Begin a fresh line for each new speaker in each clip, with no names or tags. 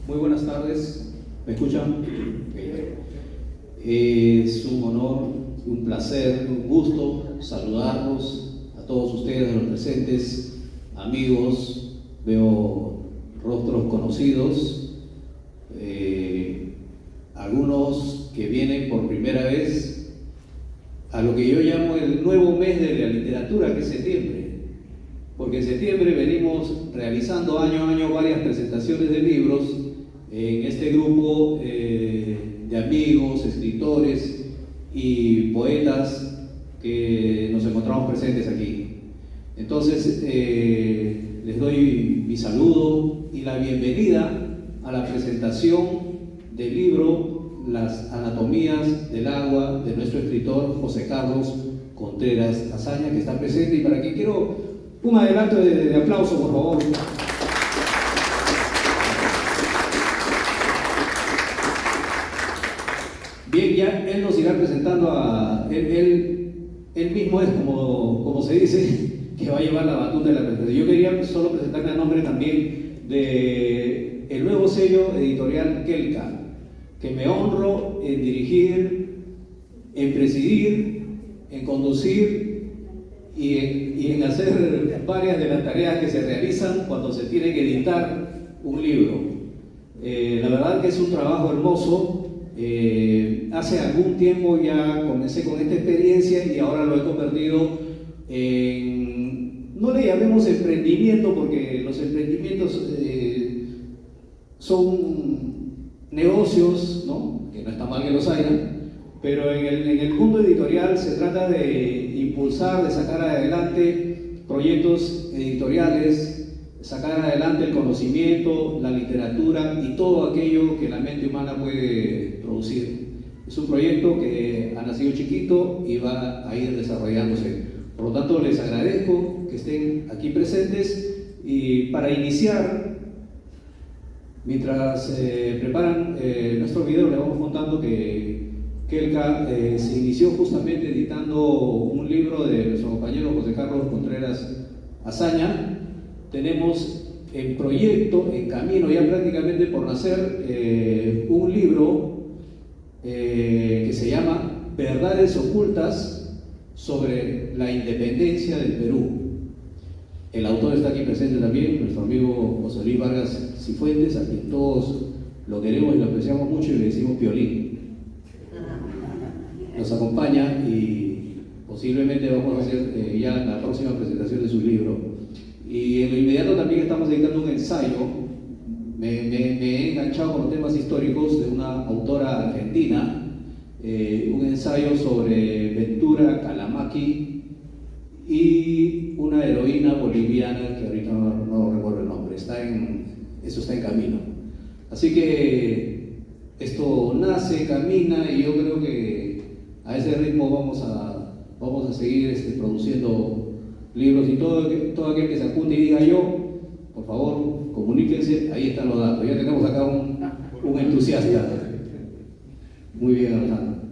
Muy buenas tardes, ¿me escuchan? Es un honor, un placer, un gusto saludarlos a todos ustedes, a los presentes, amigos, veo rostros conocidos, algunos que vienen por primera vez a lo que yo llamo el nuevo mes de la literatura, que es septiembre, porque en septiembre venimos realizando año a año varias presentaciones de libros en este grupo de amigos, escritores y poetas que nos encontramos presentes aquí. Entonces les doy mi saludo y la bienvenida a la presentación del libro Las Anatomías del Agua de nuestro escritor José Carlos Contreras Azaña, que está presente y para quien quiero un adelanto de aplauso, por favor. Bien, ya él nos irá presentando a él mismo es como se dice, que va a llevar la batuta de la presentación. Yo quería solo presentarme a nombre también de el nuevo sello editorial Kelka, que me honro en dirigir, en presidir, en conducir y en hacer varias de las tareas que se realizan cuando se tiene que editar un libro. La verdad que es un trabajo hermoso. Hace algún tiempo ya comencé con esta experiencia y ahora lo he convertido en, no le llamemos emprendimiento porque los emprendimientos son negocios, ¿no? Que no está mal que los haya, pero en el mundo editorial se trata de impulsar, de sacar adelante proyectos editoriales, sacar adelante el conocimiento, la literatura y todo aquello que la mente humana puede producir. Es un proyecto que ha nacido chiquito y va a ir desarrollándose. Por lo tanto, les agradezco que estén aquí presentes y para iniciar, mientras preparan nuestro video, les vamos contando que Kelka se inició justamente editando un libro de nuestro compañero José Carlos Contreras Azaña. Tenemos en proyecto, en camino ya prácticamente por nacer, un libro que se llama Verdades Ocultas sobre la Independencia del Perú. El autor está aquí presente también, nuestro amigo José Luis Vargas Cifuentes, a quien todos lo queremos y lo apreciamos mucho y le decimos Piolín. Nos acompaña y posiblemente vamos a hacer ya la próxima presentación de su libro. Y en lo inmediato también estamos editando un ensayo. Me he enganchado con los temas históricos de una autora argentina, un ensayo sobre Ventura Calamaqui y una heroína boliviana que ahorita no recuerdo el nombre. Eso está en camino. Así que esto nace, camina y yo creo que a ese ritmo vamos a seguir produciendo libros y todo aquel que se apunte y diga yo, por favor, comuníquense, ahí están los datos. Ya tenemos acá un entusiasta. Muy bien, Alejandro.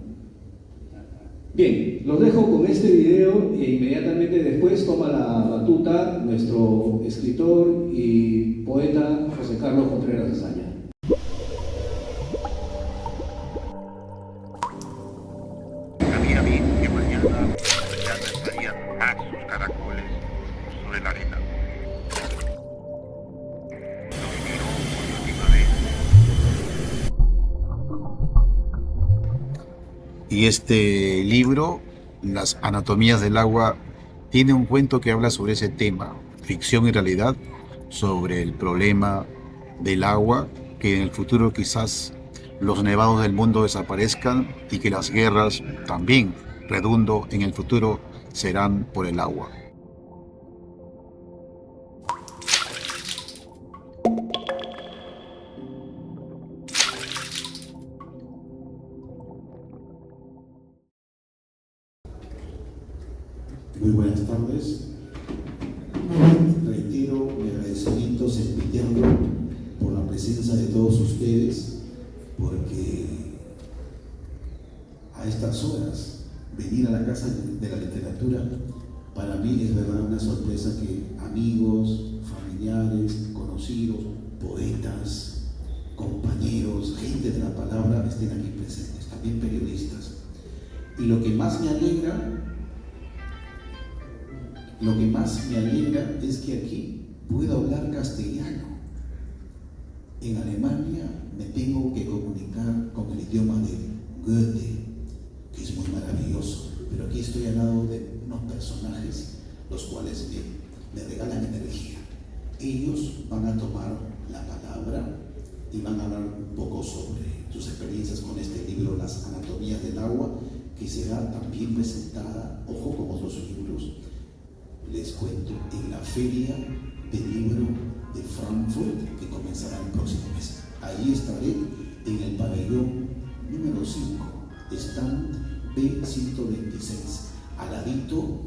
Bien, los dejo con este video e inmediatamente después toma la batuta nuestro escritor y poeta José Carlos Contreras Azaña.
Y este libro, Las Anatomías del Agua, tiene un cuento que habla sobre ese tema, ficción y realidad, sobre el problema del agua, que en el futuro quizás los nevados del mundo desaparezcan y que las guerras también, redundo, en el futuro serán por el agua.
Muy buenas tardes. Reitero mi agradecimiento sempiterno por la presencia de todos ustedes, porque a estas horas venir a la Casa de la Literatura para mí es verdad una sorpresa que amigos, familiares, conocidos, poetas, compañeros, gente de la palabra estén aquí presentes, también periodistas. Y lo que más me alegra es que aquí puedo hablar castellano. En Alemania me tengo que comunicar con el idioma de Goethe, que es muy maravilloso, pero aquí estoy al lado de unos personajes los cuales me regalan energía. Ellos van a tomar la palabra y van a hablar un poco sobre sus experiencias con este libro, Las Anatomías del Agua, que será también presentada, ojo, con otros libros, les cuento, en la Feria del Libro de Frankfurt, que comenzará el próximo mes. Allí estaré en el pabellón número 5, stand B126, al ladito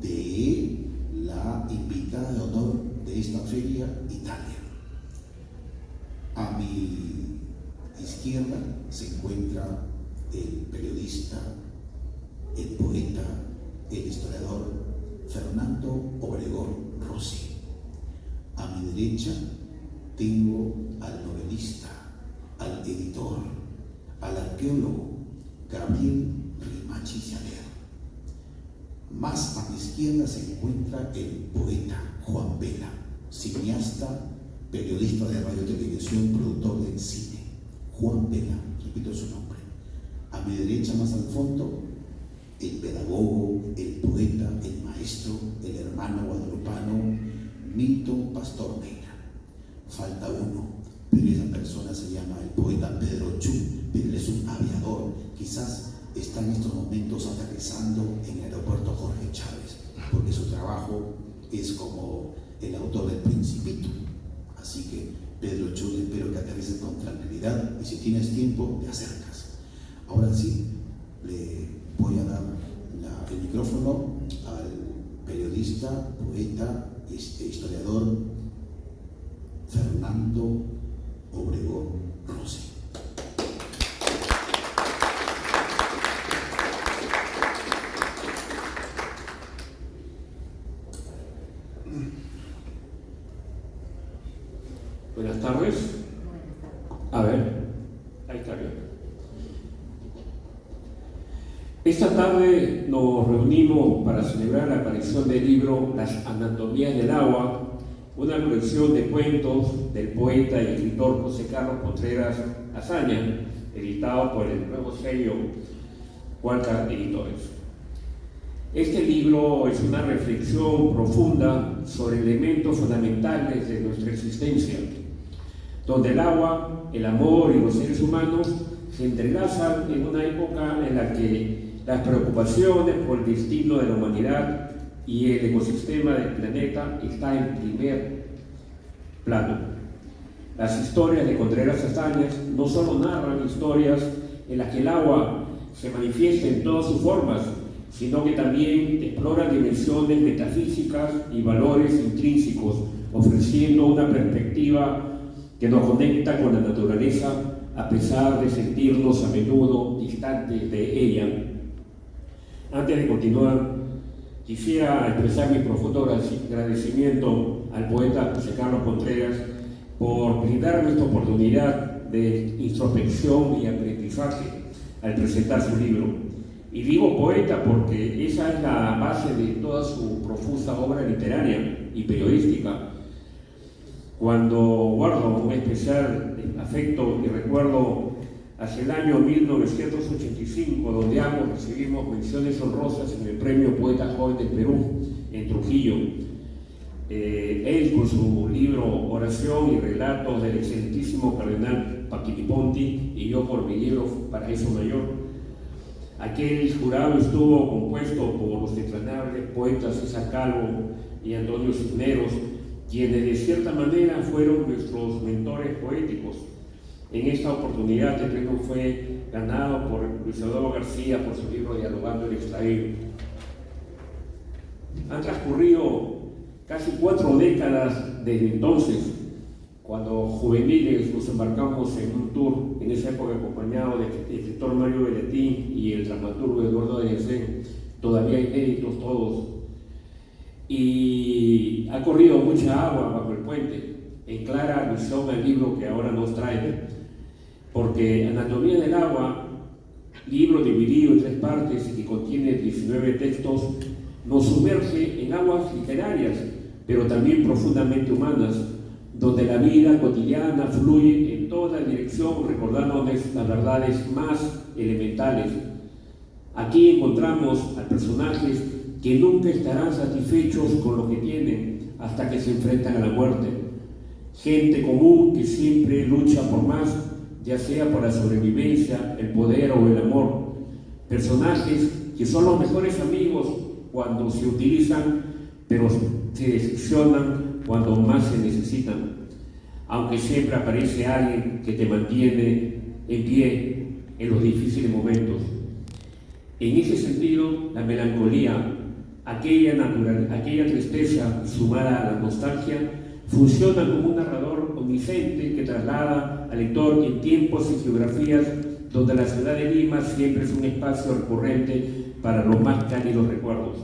de la invitada de honor de esta feria, Italia. A mi izquierda se encuentra el periodista, el poeta, el historiador Fernando Obregón Rossi. A mi derecha tengo al novelista, al editor, al arqueólogo Gabriel Rimachi Saler. Más a mi izquierda se encuentra el poeta Juan Vela, cineasta, periodista de radio y televisión, productor de cine. Juan Vela, repito su nombre. A mi derecha, más al fondo, el pedagogo, el poeta, el maestro, el hermano guadalupano Milton Pastor Neira. Falta uno, pero esa persona se llama el poeta Pedro Chu, pero él es un aviador. Quizás está en estos momentos aterrizando en el aeropuerto Jorge Chávez, porque su trabajo es como el autor del Principito. Así que, Pedro Chu, espero que aterrices con tranquilidad y si tienes tiempo, te acercas. Ahora sí, le voy a dar el micrófono al periodista, poeta, historiador Fernando Obregón Rossi.
Buenas tardes. A ver, ahí está bien. Esta tarde nos reunimos para celebrar la aparición del libro Las Anatomías del Agua, una colección de cuentos del poeta y escritor José Carlos Contreras Azaña, editado por el nuevo sello Hualca Editores. Este libro es una reflexión profunda sobre elementos fundamentales de nuestra existencia, donde el agua, el amor y los seres humanos se entrelazan en una época en la que las preocupaciones por el destino de la humanidad y el ecosistema del planeta está en primer plano. Las historias de Contreras Azaña no solo narran historias en las que el agua se manifiesta en todas sus formas, sino que también exploran dimensiones metafísicas y valores intrínsecos, ofreciendo una perspectiva que nos conecta con la naturaleza a pesar de sentirnos a menudo distantes de ella. Antes de continuar, quisiera expresar mi profundo agradecimiento al poeta José Carlos Contreras por brindarme esta oportunidad de introspección y aprendizaje al presentar su libro. Y digo poeta porque esa es la base de toda su profusa obra literaria y periodística. Cuando guardo un especial afecto y recuerdo hacia el año 1985, donde ambos recibimos menciones honrosas en el Premio Poeta Joven del Perú, en Trujillo. Él con su libro Oración y Relatos del excelentísimo cardenal Paquiliponti y yo por mi libro Paraíso Mayor. Aquel jurado estuvo compuesto por los entrañables poetas César Calvo y Antonio Cisneros, quienes de cierta manera fueron nuestros mentores poéticos. En esta oportunidad el premio fue ganado por Luis Eduardo García por su libro Dialogando el Extraído. Han transcurrido casi 4 décadas desde entonces, cuando juveniles nos embarcamos en un tour, en esa época acompañado del escritor Mario Belletín y el dramaturgo Eduardo de Yacén, todavía inéditos todos, y ha corrido mucha agua bajo el puente. en clara alusión al libro que ahora nos trae, porque Anatomía del Agua, libro dividido en 3 partes y que contiene 19 textos, nos sumerge en aguas literarias, pero también profundamente humanas, donde la vida cotidiana fluye en toda dirección, recordándonos las verdades más elementales. Aquí encontramos a personajes que nunca estarán satisfechos con lo que tienen hasta que se enfrentan a la muerte. Gente común que siempre lucha por más, ya sea por la sobrevivencia, el poder o el amor. Personajes que son los mejores amigos cuando se utilizan, pero se decepcionan cuando más se necesitan. Aunque siempre aparece alguien que te mantiene en pie en los difíciles momentos. En ese sentido, la melancolía, aquella tristeza sumada a la nostalgia, funciona como un narrador omnisciente que traslada al lector en tiempos y geografías donde la ciudad de Lima siempre es un espacio recurrente para los más cálidos recuerdos.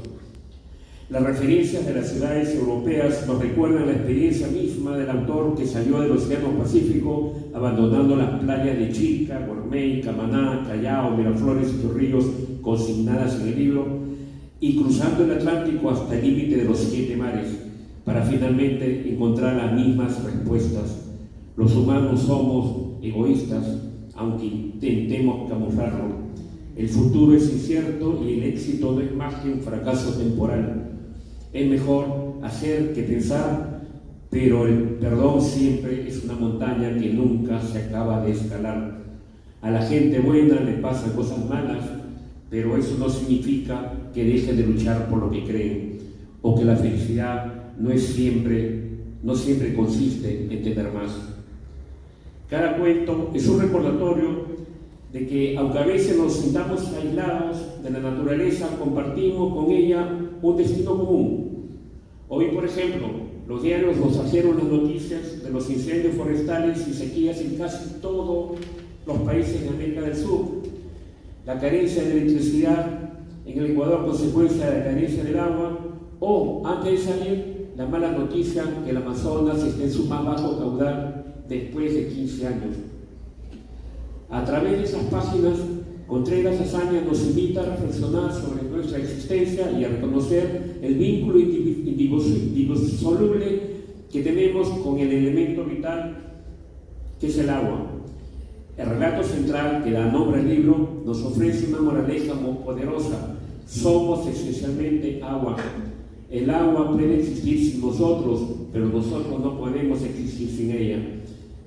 Las referencias de las ciudades europeas nos recuerdan la experiencia misma del autor que salió del Océano Pacífico, abandonando las playas de Chilca, Gourmet, Camaná, Callao, Miraflores y Chorrillos consignadas en el libro, y cruzando el Atlántico hasta el límite de los 7 mares, para finalmente encontrar las mismas respuestas. Los humanos somos egoístas, aunque intentemos camuflarlo. El futuro es incierto y el éxito no es más que un fracaso temporal. Es mejor hacer que pensar, pero el perdón siempre es una montaña que nunca se acaba de escalar. A la gente buena le pasan cosas malas, pero eso no significa que deje de luchar por lo que creen, o que la felicidad no siempre consiste en tener más. Cada cuento es un recordatorio de que, aunque a veces nos sintamos aislados de la naturaleza, compartimos con ella un destino común. Hoy, por ejemplo, los diarios nos trajeron las noticias de los incendios forestales y sequías en casi todos los países de América del Sur, la carencia de electricidad en el Ecuador, consecuencia de la carencia del agua, o, antes de salir, la mala noticia que el Amazonas está en su más bajo caudal después de 15 años. A través de esas páginas, Contreras Azaña nos invita a reflexionar sobre nuestra existencia y a reconocer el vínculo indisoluble que tenemos con el elemento vital que es el agua. El relato central que da nombre al libro nos ofrece una moraleja muy poderosa. Somos esencialmente agua. El agua puede existir sin nosotros, pero nosotros no podemos existir sin ella.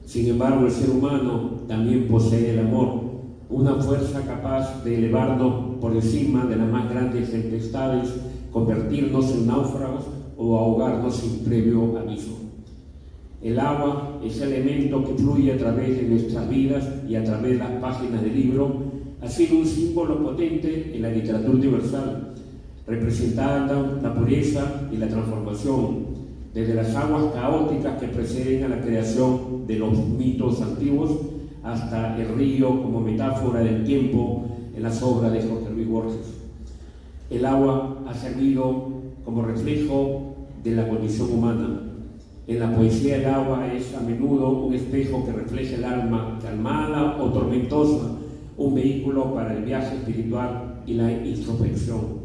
Sin embargo, el ser humano también posee el amor, una fuerza capaz de elevarnos por encima de las más grandes tempestades, convertirnos en náufragos o ahogarnos sin previo aviso. El agua es el elemento que fluye a través de nuestras vidas y a través de las páginas del libro, ha sido un símbolo potente en la literatura universal, representando la pureza y la transformación, desde las aguas caóticas que preceden a la creación de los mitos antiguos hasta el río como metáfora del tiempo en las obras de Jorge Luis Borges. El agua ha servido como reflejo de la condición humana. En la poesía el agua es a menudo un espejo que refleja el alma calmada o tormentosa, un vehículo para el viaje espiritual y la introspección.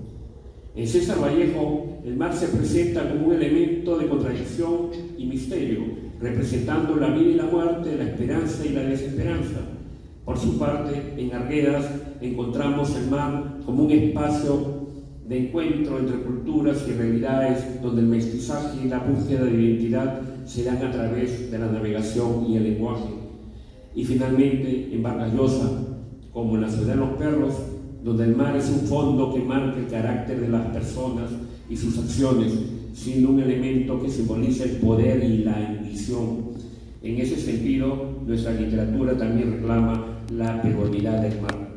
En César Vallejo, el mar se presenta como un elemento de contradicción y misterio, representando la vida y la muerte, la esperanza y la desesperanza. Por su parte, en Arguedas encontramos el mar como un espacio de encuentro entre culturas y realidades, donde el mestizaje y la búsqueda de identidad se dan a través de la navegación y el lenguaje. Y finalmente, en Vargas Llosa, como en La ciudad de los perros, donde el mar es un fondo que marca el carácter de las personas y sus acciones, siendo un elemento que simboliza el poder y la ambición. En ese sentido, nuestra literatura también reclama la perenidad del mar.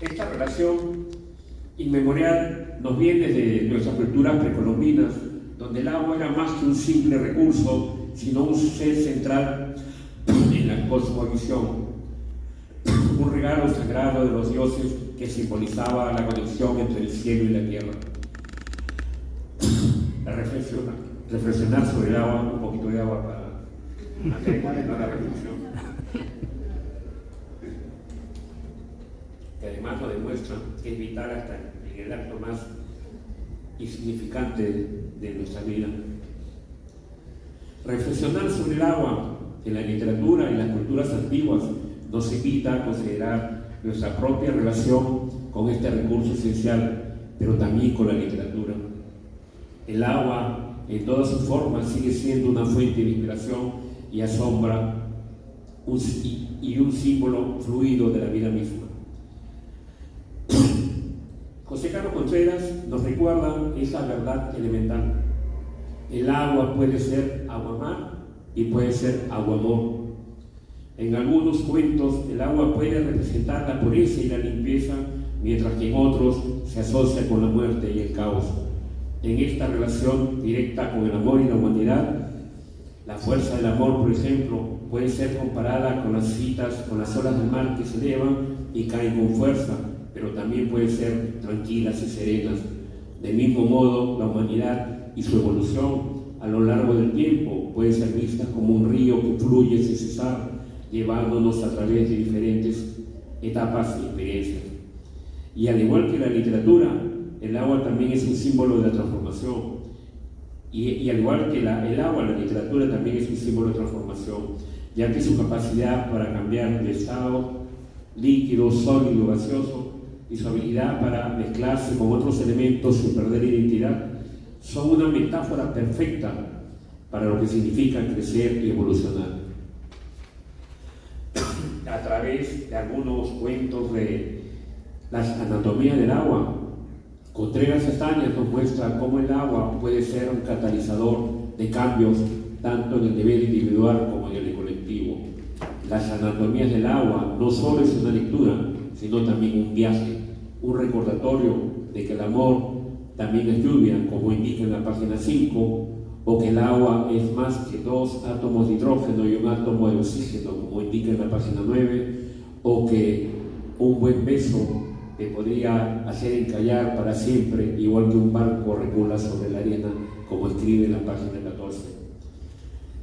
Esta relación inmemorial nos viene de nuestras culturas precolombinas, donde el agua era más que un simple recurso, sino un ser central en la cosmovisión. Un regalo sagrado de los dioses que simbolizaba la conexión entre el cielo y la tierra. La reflexión. reflexionar sobre el agua, un poquito de agua para continuar la reflexión. Que además lo demuestra que es vital hasta en el acto más insignificante de nuestra vida. Reflexionar sobre el agua en la literatura y las culturas antiguas nos invita a considerar nuestra propia relación con este recurso esencial, pero también con la literatura. El agua, en todas sus formas, sigue siendo una fuente de inspiración y asombra y un símbolo fluido de la vida misma. José Carlos Contreras nos recuerda esa verdad elemental. El agua puede ser agua-mar y puede ser agua-amor. En algunos cuentos el agua puede representar la pureza y la limpieza, mientras que en otros se asocia con la muerte y el caos. En esta relación directa con el amor y la humanidad, la fuerza del amor, por ejemplo, puede ser comparada con las olas del mar que se elevan y caen con fuerza, pero también pueden ser tranquilas y serenas. Del mismo modo, la humanidad y su evolución a lo largo del tiempo puede ser vista como un río que fluye sin cesar, llevándonos a través de diferentes etapas y experiencias. Y al igual que la literatura, el agua también es un símbolo de la transformación. Y al igual que el agua, la literatura también es un símbolo de transformación, ya que su capacidad para cambiar de estado líquido, sólido, gaseoso, y su habilidad para mezclarse con otros elementos sin perder identidad son una metáfora perfecta para lo que significa crecer y evolucionar. A través de algunos cuentos de las anatomías del agua, Contreras Estañas nos muestra cómo el agua puede ser un catalizador de cambios tanto en el nivel individual como en el colectivo. Las anatomías del agua no solo es una lectura, sino también un viaje, un recordatorio de que el amor también es lluvia, como indica en la página 5, o que el agua es más que 2 átomos de hidrógeno y un átomo de oxígeno, como indica en la página 9, o que un buen beso te podría hacer encallar para siempre, igual que un barco recula sobre la arena, como escribe en la página 14.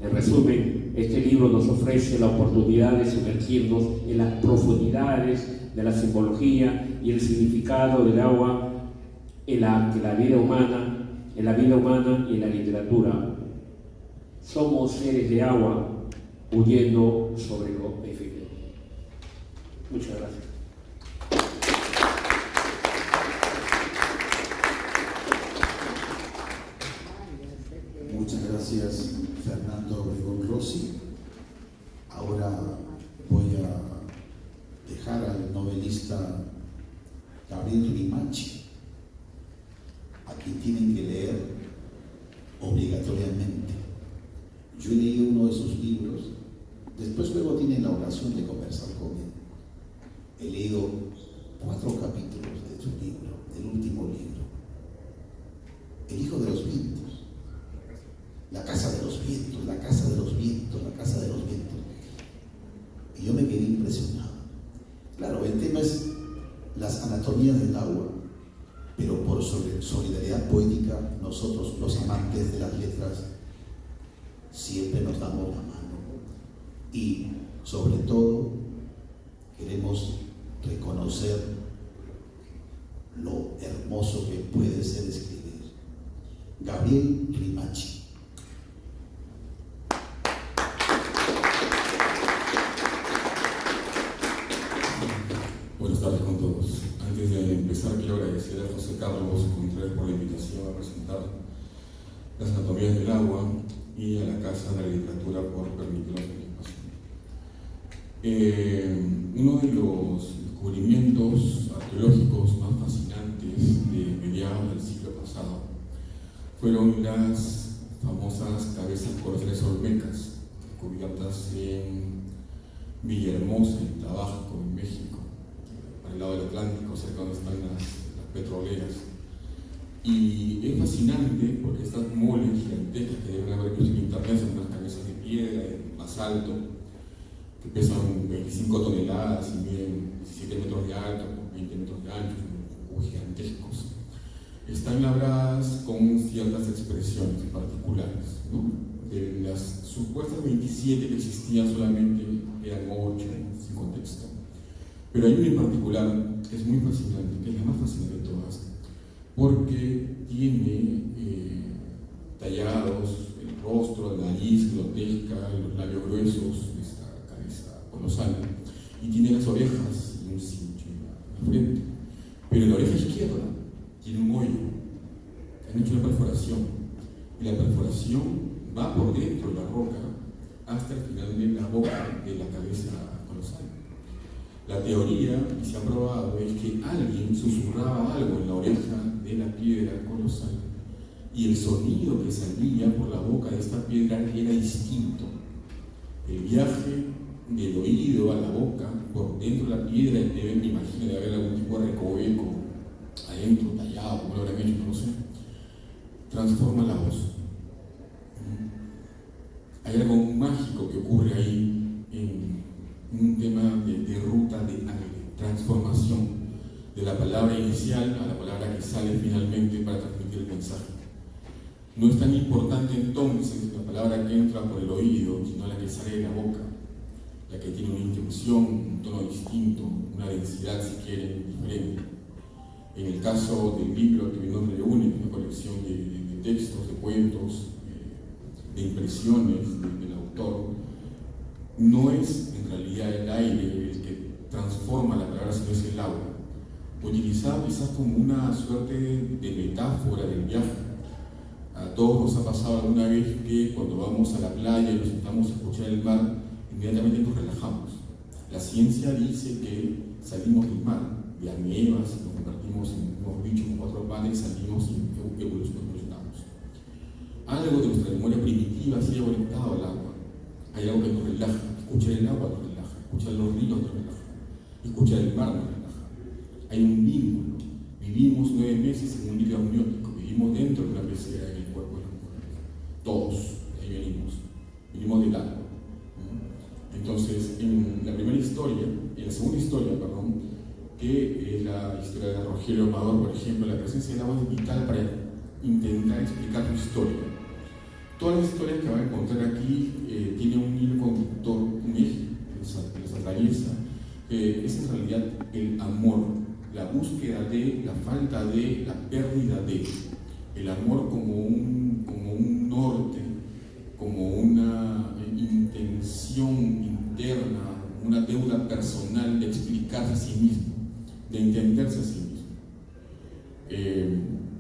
En resumen, este libro nos ofrece la oportunidad de sumergirnos en las profundidades de la simbología y el significado del agua en la vida humana y en la literatura. Somos seres de agua huyendo sobre lo efímero. Muchas gracias.
Muchas gracias, Fernando Obregón Rossi. Ahora voy a dejar al novelista Gabriel Rimachi, a quien tienen que leer obligatoriamente. Yo he leído uno de sus libros, después luego tienen la ocasión de conversar con él. He leído 4 capítulos de su libro, del último libro, El hijo de los vientos. La casa de los vientos, la casa de los vientos, la casa de los vientos. Y yo me quedé impresionado. Claro, el tema es las anatomías del agua, pero por solidaridad poética, nosotros, los amantes de las letras, siempre nos damos la mano. Y, sobre todo, queremos reconocer lo hermoso que puede ser escribir. Gabriel Rimachi.
Buenas tardes con todos. Antes de empezar, quiero agradecer a José Carlos Contreras por la invitación a presentar las anatomías del agua y a la Casa de la Literatura por permitirnos el espacio. Uno de los descubrimientos arqueológicos más fascinantes de mediados del siglo pasado fueron las famosas cabezas colosales olmecas, descubiertas en Villahermosa, en Tabasco, en México, al lado del Atlántico, cerca donde están las petroleras. Y es fascinante porque estas moles gigantescas que deben haber visto en internet son unas cabezas de piedra, de basalto, que pesan 25 toneladas y miden 17 metros de alto, 20 metros de ancho, son gigantescos. Están labradas con ciertas expresiones particulares. ¿no? De las supuestas 27 que existían solamente eran 8 sin contexto. Pero hay una en particular que es muy fascinante, que es la más fascinante de todas, porque tiene tallados el rostro, la nariz grotesca, los labios gruesos de esta cabeza colosal, y tiene las orejas y un cincho en la frente. Pero en la oreja izquierda tiene un hoyo, han hecho una perforación, y la perforación va por dentro de la roca hasta el final de la boca de la cabeza colosal. La teoría, y se ha probado, es que alguien susurraba algo en la oreja de la piedra colosal y el sonido que salía por la boca de esta piedra era distinto. El viaje del oído a la boca, por dentro de la piedra, deben, me imagino, de haber algún tipo de recoveco adentro, tallado, como lo habrán hecho, no lo sé, transforma la voz. Hay algo mágico que ocurre ahí en un tema de ruta de transformación de la palabra inicial a la palabra que sale finalmente para transmitir el mensaje. No es tan importante entonces la palabra que entra por el oído, sino la que sale de la boca, la que tiene una intención, un tono distinto, una densidad, si quieren, diferente. En el caso del libro que nos reúne, una colección de textos, de cuentos, de impresiones del autor, no es en realidad el aire el que transforma la palabra, sino es el agua. Utilizado quizás como una suerte de metáfora del viaje. A todos nos ha pasado alguna vez que cuando vamos a la playa y nos sentamos a escuchar el mar, inmediatamente nos relajamos. La ciencia dice que salimos del mar, de amebas, nos convertimos en unos bichos con 4 patas, salimos y evolucionamos. Algo de nuestra memoria primitiva se ha conectado al agua. Hay algo que nos relaja. Escuchar el agua nos relaja, escuchar los ríos nos relaja, escuchar el mar nos relaja. Hay un vínculo. Vivimos 9 meses en un líquido amniótico, vivimos dentro de una pecera en el cuerpo de las mujeres. Todos, ahí venimos del agua. Entonces, en la segunda historia, que es la historia de Rogelio Amador, por ejemplo, la presencia del agua es vital para intentar explicar su historia. Todas las historias que van a encontrar aquí tienen un hilo conductor, un eje que les atraviesa, que es en realidad el amor, la búsqueda de, la falta de, la pérdida de. El amor como un norte, como una intención interna, una deuda personal de explicarse a sí mismo, de entenderse a sí mismo.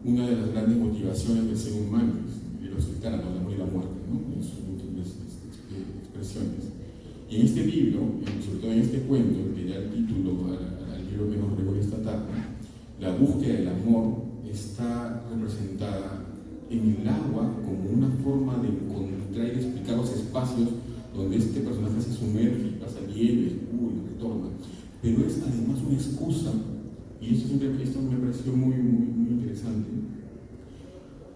Una de las grandes motivaciones del ser humano es los gitanos, el amor y la muerte, ¿no? En sus múltiples expresiones. Y en este libro, sobre todo en este cuento, que da el título al libro que nos reúne esta tarde, la búsqueda del amor está representada en el agua como una forma de encontrar y de explicar los espacios donde este personaje se sumerge, pasa el hielo, descubre y retorna. Pero es además una excusa, y esto me pareció muy interesante,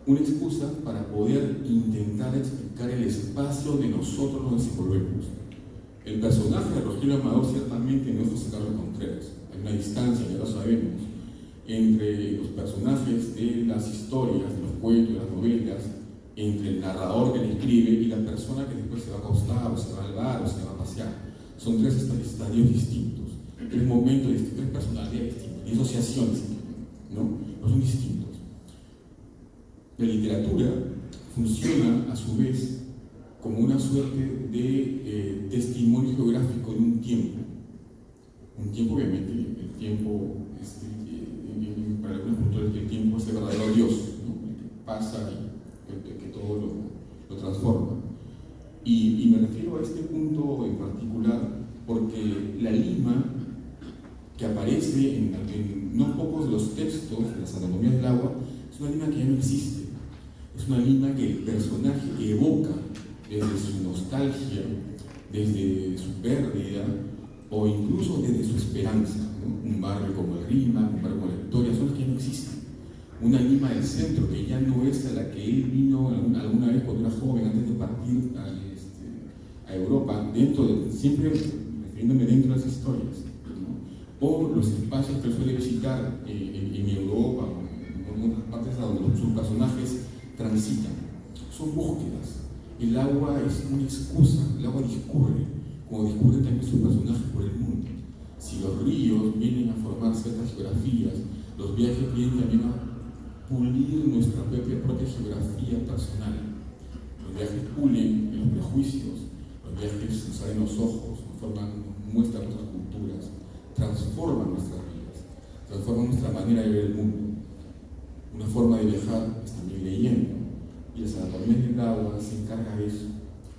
una excusa para poder intentar explicar el espacio donde nosotros nos desenvolvemos. El personaje de Rogelio Amador ciertamente no es José Carlos Contreras. Hay una distancia, ya lo sabemos, entre los personajes de las historias, de los cuentos, de las novelas, entre el narrador que le escribe y la persona que después se va a acostar, o se va al bar, o se va a pasear. Son 3 estadios distintos, 3 momentos distintos, 3 personalidades distintas, disociaciones, ¿no? Pero son distintos. La literatura funciona a su vez como una suerte de testimonio geográfico de un tiempo. Un tiempo, obviamente, el tiempo, para algunas culturas, el tiempo es el verdadero Dios, ¿no? El que pasa y que todo lo transforma. Y me refiero a este punto en particular porque la lima que aparece en no pocos de los textos de las anatomías del agua es una lima que ya no existe. Es una lima que el personaje evoca desde su nostalgia, desde su pérdida o incluso desde su esperanza, ¿no? Un barrio como el Rima, un barrio como la Victoria, son las que ya no existen. Una Lima del centro que ya no es a la que él vino alguna vez cuando era joven, antes de partir a Europa, siempre refiriéndome dentro de las historias, ¿no? O los espacios que él suele visitar en Europa o en otras partes a donde sus personajes transitan. Son búsquedas. El agua es una excusa, el agua discurre, como discurren también sus personajes por el mundo. Si los ríos vienen a formar ciertas geografías, los viajes vienen también a pulir nuestra propia geografía personal. Los viajes pulen los prejuicios, los viajes nos abren los ojos, nos muestran nuestras culturas, transforman nuestras vidas, transforman nuestra manera de ver el mundo. Una forma de viajar es también leyendo, y las anatomías del agua se encarga de eso,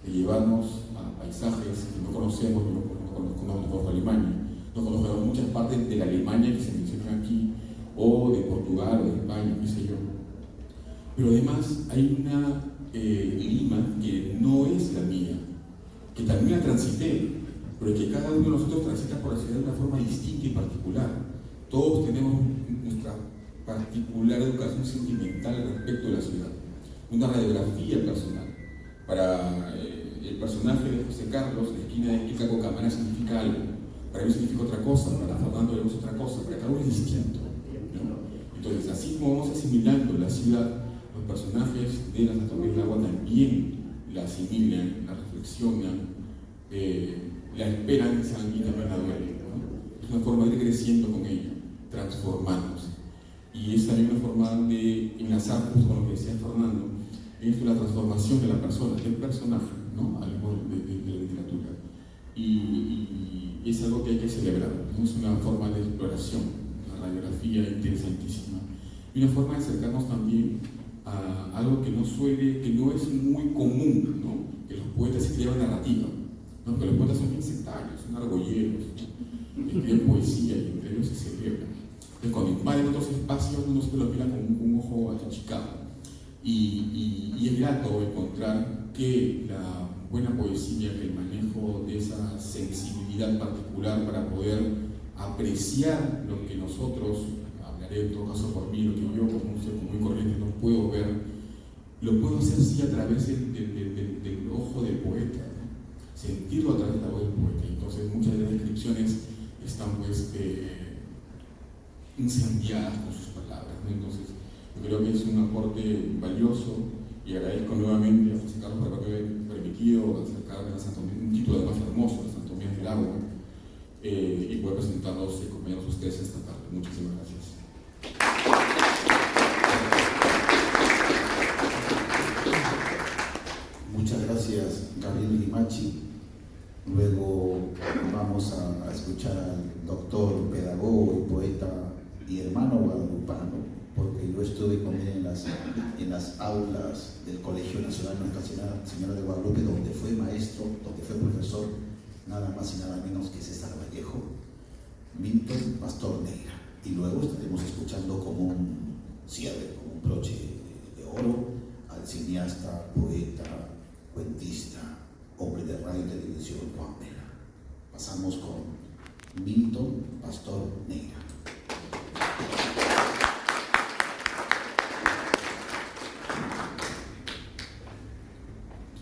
de llevarnos a paisajes que no conocemos, no conozco Alemania, no conocemos muchas partes de la Alemania que se mencionan aquí, o de Portugal, o de España, qué sé yo. Pero además hay una Lima que no es la mía, que también la transité, pero que cada uno de nosotros transita por la ciudad de una forma distinta y particular. Todos tenemos nuestra particular educación sentimental respecto de la ciudad, una radiografía personal. Para el personaje de José Carlos, la esquina de Picaco Camará significa algo, para mí significa otra cosa, para Fernando es otra cosa, para cada uno es distinto, ¿no? Entonces, así como vamos asimilando la ciudad, los personajes de las anatomías del agua también la asimilan, la reflexionan, la esperanzan y también la duelen, ¿no? Es una forma de ir creciendo con ella, transformándose. Y es también una forma de enlazar con lo que decía Fernando, esto es la transformación de la persona, del personaje, ¿no? Algo de la literatura. Y es algo que hay que celebrar, ¿no? Es una forma de exploración, una radiografía interesantísima. Y una forma de acercarnos también a algo que no es muy común, ¿no? Que los poetas escriban narrativa, ¿no? Porque los poetas son bien sectarios, son argolleros, ¿no? Escriben poesía y entre ellos se celebran. Entonces, cuando invaden otros espacios, uno siempre lo mira con un ojo achicado. Y es grato encontrar que la buena poesía, que el manejo de esa sensibilidad particular para poder apreciar lo que nosotros, hablaré en todo caso por mí, lo que yo como un ser muy corriente no puedo ver, lo puedo hacer sí a través del ojo del poeta, ¿no? Sentirlo a través de la voz del poeta. Entonces muchas de las descripciones están pues incendiadas con sus palabras, ¿no? Entonces yo creo que es un aporte valioso y agradezco nuevamente a José Carlos por haberme permitido acercarme a las anatomías, un título además hermoso, las anatomías del agua, y poder presentarlos y acompañarlos a ustedes esta tarde. Muchísimas gracias.
Muchas gracias, Gabriel Limachi. Luego vamos a escuchar al doctor, pedagogo y poeta y hermano guadalupano, porque yo estuve con él en las aulas del Colegio Nacional Nuestra Señora de Guadalupe, donde fue maestro, donde fue profesor, nada más y nada menos que César Vallejo, Milton Pastor Neira. Y luego estaremos escuchando como un cierre, como un broche de oro, al cineasta, poeta, cuentista, hombre de radio y televisión, Juan Vela. Pasamos con Milton Pastor Neira.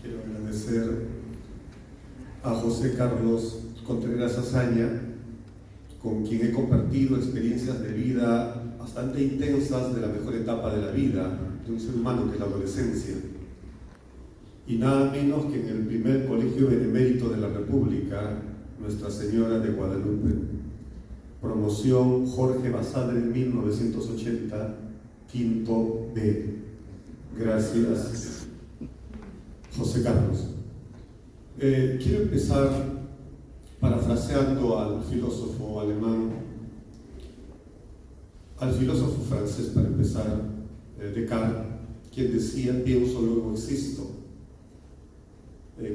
Quiero agradecer a José Carlos Contreras Azaña, con quien he compartido experiencias de vida bastante intensas de la mejor etapa de la vida de un ser humano, que es la adolescencia. Y nada menos que en el primer colegio benemérito de la República, Nuestra Señora de Guadalupe. Promoción Jorge Basadre, 1980, quinto B. Gracias, José Carlos. Quiero empezar parafraseando al filósofo alemán, al filósofo francés, para empezar, Descartes, quien decía: pienso, luego existo.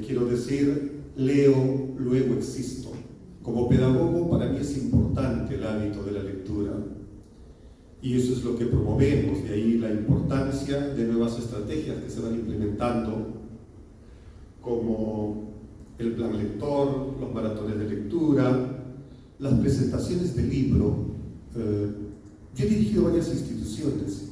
Quiero decir, leo, luego existo. Como pedagogo, para mí es importante el hábito de la lectura, y eso es lo que promovemos. De ahí la importancia de nuevas estrategias que se van implementando, como el plan lector, los maratones de lectura, las presentaciones de libro. Yo he dirigido varias instituciones.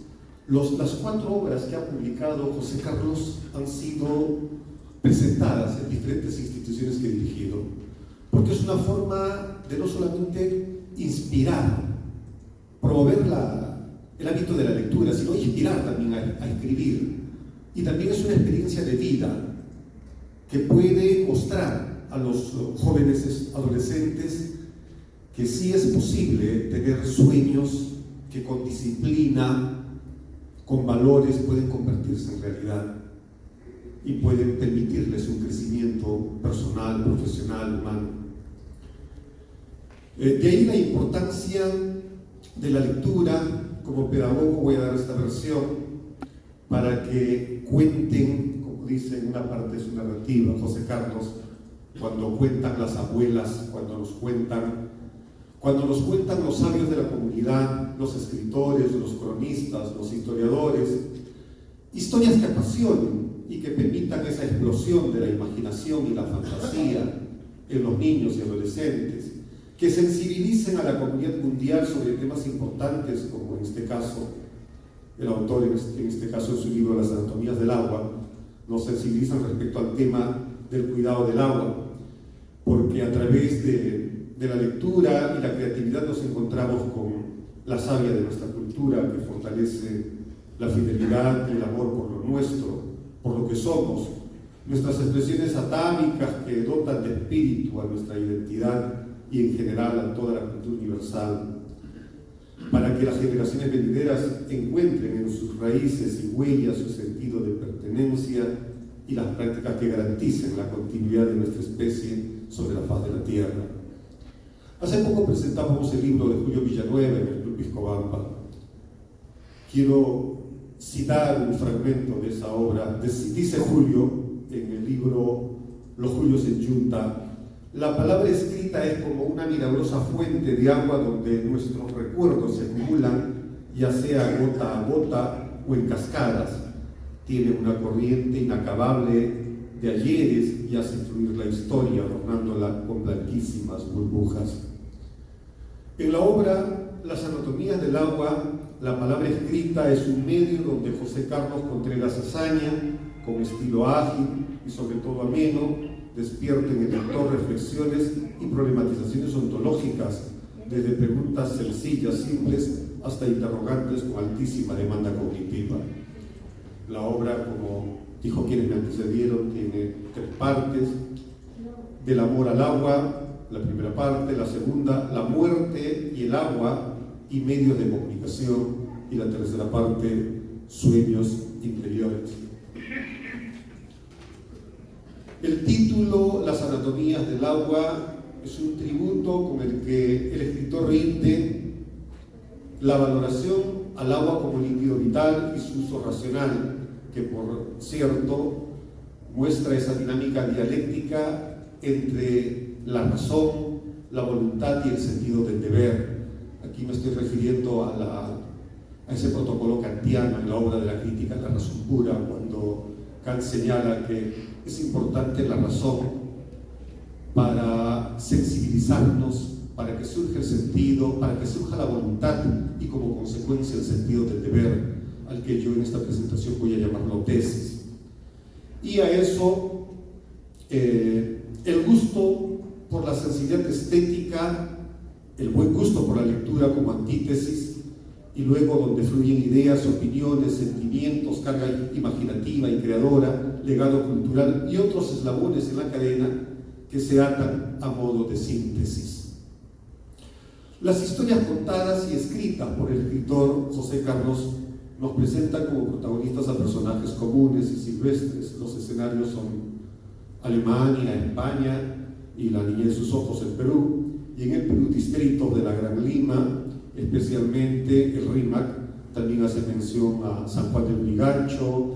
Las 4 obras que ha publicado José Carlos han sido presentadas en diferentes instituciones que he dirigido, porque es una forma de no solamente inspirar, promover el hábito de la lectura, sino inspirar también a escribir. Y también es una experiencia de vida, que puede mostrar a los jóvenes adolescentes que sí es posible tener sueños que con disciplina, con valores, pueden convertirse en realidad y pueden permitirles un crecimiento personal, profesional, humano. De ahí la importancia de la lectura. Como pedagogo voy a dar esta versión para que cuenten, como dice en una parte de su narrativa José Carlos, cuando cuentan las abuelas, cuando nos cuentan los sabios de la comunidad, los escritores, los cronistas, los historiadores, historias que apasionen y que permitan esa explosión de la imaginación y la fantasía en los niños y adolescentes, que sensibilicen a la comunidad mundial sobre temas importantes, como en este caso, el autor en este caso en su libro Las anatomías del agua, nos sensibilizan respecto al tema del cuidado del agua, porque a través de la lectura y la creatividad nos encontramos con la savia de nuestra cultura, que fortalece la fidelidad y el amor por lo nuestro, por lo que somos, nuestras expresiones atávicas que dotan de espíritu a nuestra identidad y en general a toda la cultura universal, para que las generaciones venideras encuentren en sus raíces y huellas su sentido de pertenencia y las prácticas que garanticen la continuidad de nuestra especie sobre la faz de la tierra. Hace poco presentábamos el libro de Julio Villanueva en el Club Piscobamba. Quiero citar un fragmento de esa obra. Dice Julio en el libro Los Julios en Yunta: la palabra escrita es como una milagrosa fuente de agua donde nuestros recuerdos se acumulan, ya sea gota a gota o en cascadas. Tiene una corriente inacabable de ayeres y hace fluir la historia, adornándola con blanquísimas burbujas. En la obra Las anatomías del agua, la palabra escrita es un medio donde José Carlos Contreras Azaña, con estilo ágil y sobre todo ameno, despierta en el lector reflexiones y problematizaciones ontológicas, desde preguntas sencillas, simples, hasta interrogantes con altísima demanda cognitiva. La obra, como dijo quienes me antecedieron, tiene 3 partes: del amor al agua, la primera parte; la segunda, la muerte y el agua y medios de comunicación; y la tercera parte, sueños interiores. El título, Las anatomías del agua, es un tributo con el que el escritor rinde la valoración al agua como líquido vital y su uso racional, que por cierto muestra esa dinámica dialéctica entre la razón, la voluntad y el sentido del deber. Aquí me estoy refiriendo a ese protocolo kantiano en la obra de la crítica a la razón pura, cuando Kant señala que es importante la razón para sensibilizarnos, para que surja el sentido, para que surja la voluntad y como consecuencia el sentido del deber, al que yo en esta presentación voy a llamarlo tesis. Y a eso el gusto por la sensibilidad estética, el buen gusto por la lectura como antítesis, y luego donde fluyen ideas, opiniones, sentimientos, carga imaginativa y creadora, legado cultural y otros eslabones en la cadena que se atan a modo de síntesis. Las historias contadas y escritas por el escritor José Carlos nos presentan como protagonistas a personajes comunes y silvestres. Los escenarios son Alemania, España y la niñez de sus ojos, el Perú, y en el Perú distritos de la Gran Lima, especialmente el RIMAC. También hace mención a San Juan del Urigancho,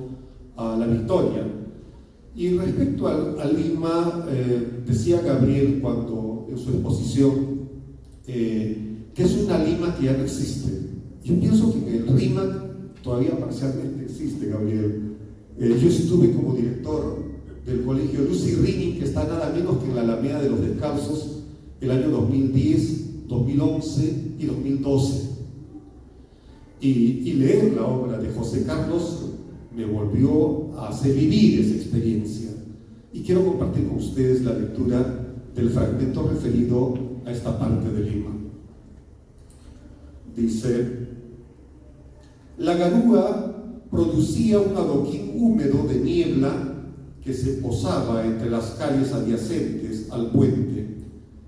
a La Victoria. Y respecto a Lima, decía Gabriel cuando en su exposición que es una Lima que ya no existe. Yo pienso que en el RIMAC todavía parcialmente existe, Gabriel. Yo estuve como director del colegio Lucy Rini, que está nada menos que en la Alameda de los Descalzos, el año 2010, 2011 y 2012. Y leer la obra de José Carlos me volvió a hacer vivir esa experiencia. Y quiero compartir con ustedes la lectura del fragmento referido a esta parte de Lima. Dice: la garúa producía un adoquín húmedo de niebla que se posaba entre las calles adyacentes al puente.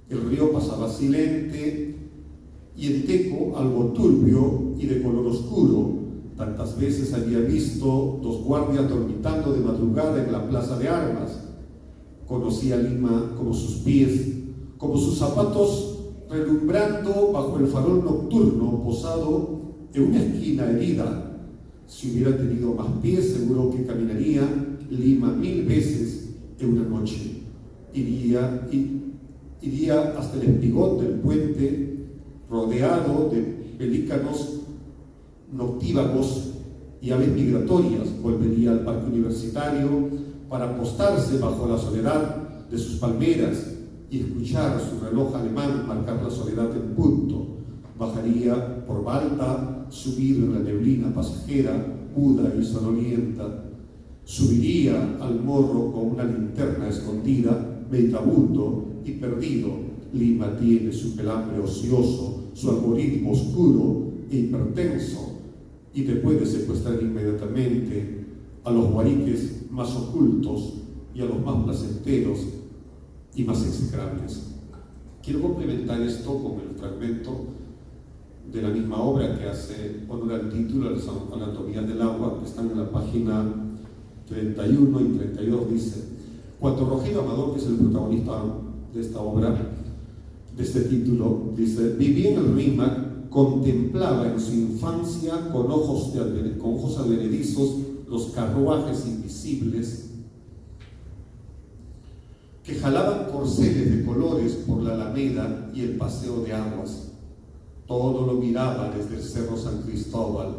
El río pasaba silente y el teco algo turbio y de color oscuro. Tantas veces había visto dos guardias dormitando de madrugada en la plaza de armas. Conocía Lima como sus pies, como sus zapatos relumbrando bajo el farol nocturno posado en una esquina herida. Si hubiera tenido más pies, seguro que caminaría Lima 1000 veces en una noche. Iría hasta el espigón del puente, rodeado de pelícanos noctívagos y aves migratorias. Volvería al parque universitario para postarse bajo la soledad de sus palmeras y escuchar su reloj alemán marcar la soledad en punto. Bajaría por Balta, subido en la neblina pasajera, muda y sonolienta. Subiría al morro con una linterna escondida, meditabundo y perdido. Lima tiene su pelambre ocioso, su algoritmo oscuro e hipertenso, y te puede secuestrar inmediatamente a los guariques más ocultos y a los más placenteros y más execrables. Quiero complementar esto con el fragmento de la misma obra que hace honor al título, Las anatomías del agua, que están en la página 31 y 32. Dice: cuando Rogelio Amador, que es el protagonista de esta obra, de este título, dice: vivía en el Rímac, contemplaba en su infancia con ojos advenedizos los carruajes invisibles que jalaban corceles de colores por la Alameda y el Paseo de Aguas. Todo lo miraba desde el Cerro San Cristóbal.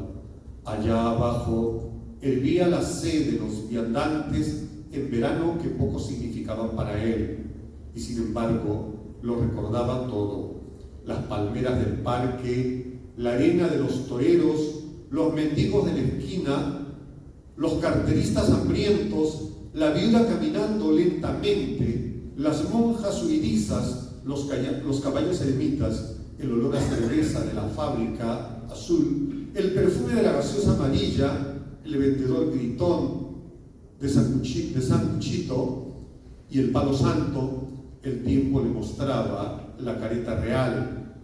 Allá abajo hervía la sed de los viandantes en verano que poco significaban para él, y sin embargo lo recordaba todo: las palmeras del parque, la arena de los toreros, los mendigos de la esquina, los carteristas hambrientos, la viuda caminando lentamente, las monjas huidizas, los caballos eremitas, el olor a cerveza de la fábrica azul, el perfume de la gaseosa amarilla, el vendedor gritón de sanguchito y el palo santo. El tiempo le mostraba la careta real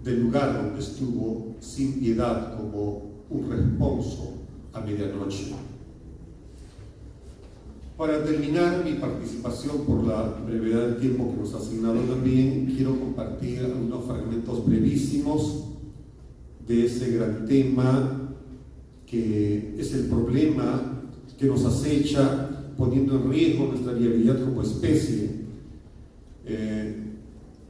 del lugar donde estuvo sin piedad como un responso a medianoche. Para terminar mi participación, por la brevedad del tiempo que nos ha asignado también, quiero compartir algunos fragmentos brevísimos de ese gran tema que es el problema que nos acecha, poniendo en riesgo nuestra viabilidad como especie,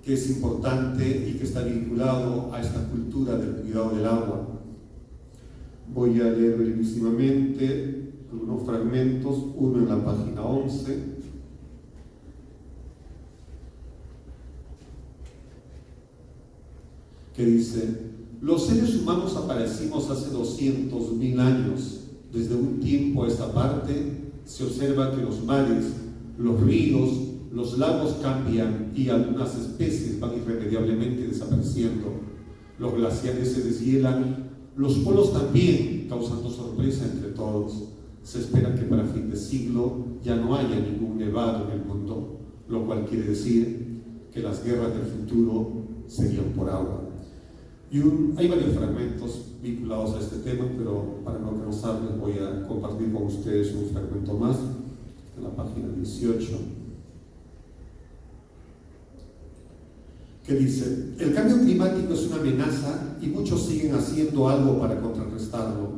que es importante y que está vinculado a esta cultura del cuidado del agua. Voy a leer brevísimamente algunos fragmentos, uno en la página 11, que dice: los seres humanos aparecimos hace 200.000 años. Desde un tiempo a esta parte se observa que los mares, los ríos, los lagos cambian y algunas especies van irremediablemente desapareciendo. Los glaciares se deshielan, los polos también, causando sorpresa entre todos. Se espera que para fin de siglo ya no haya ningún nevado en el mundo, lo cual quiere decir que las guerras del futuro serían por agua. Hay varios fragmentos vinculados a este tema, pero para no cansarles voy a compartir con ustedes un fragmento más, en la página 18, que dice: el cambio climático es una amenaza y muchos siguen haciendo algo para contrarrestarlo.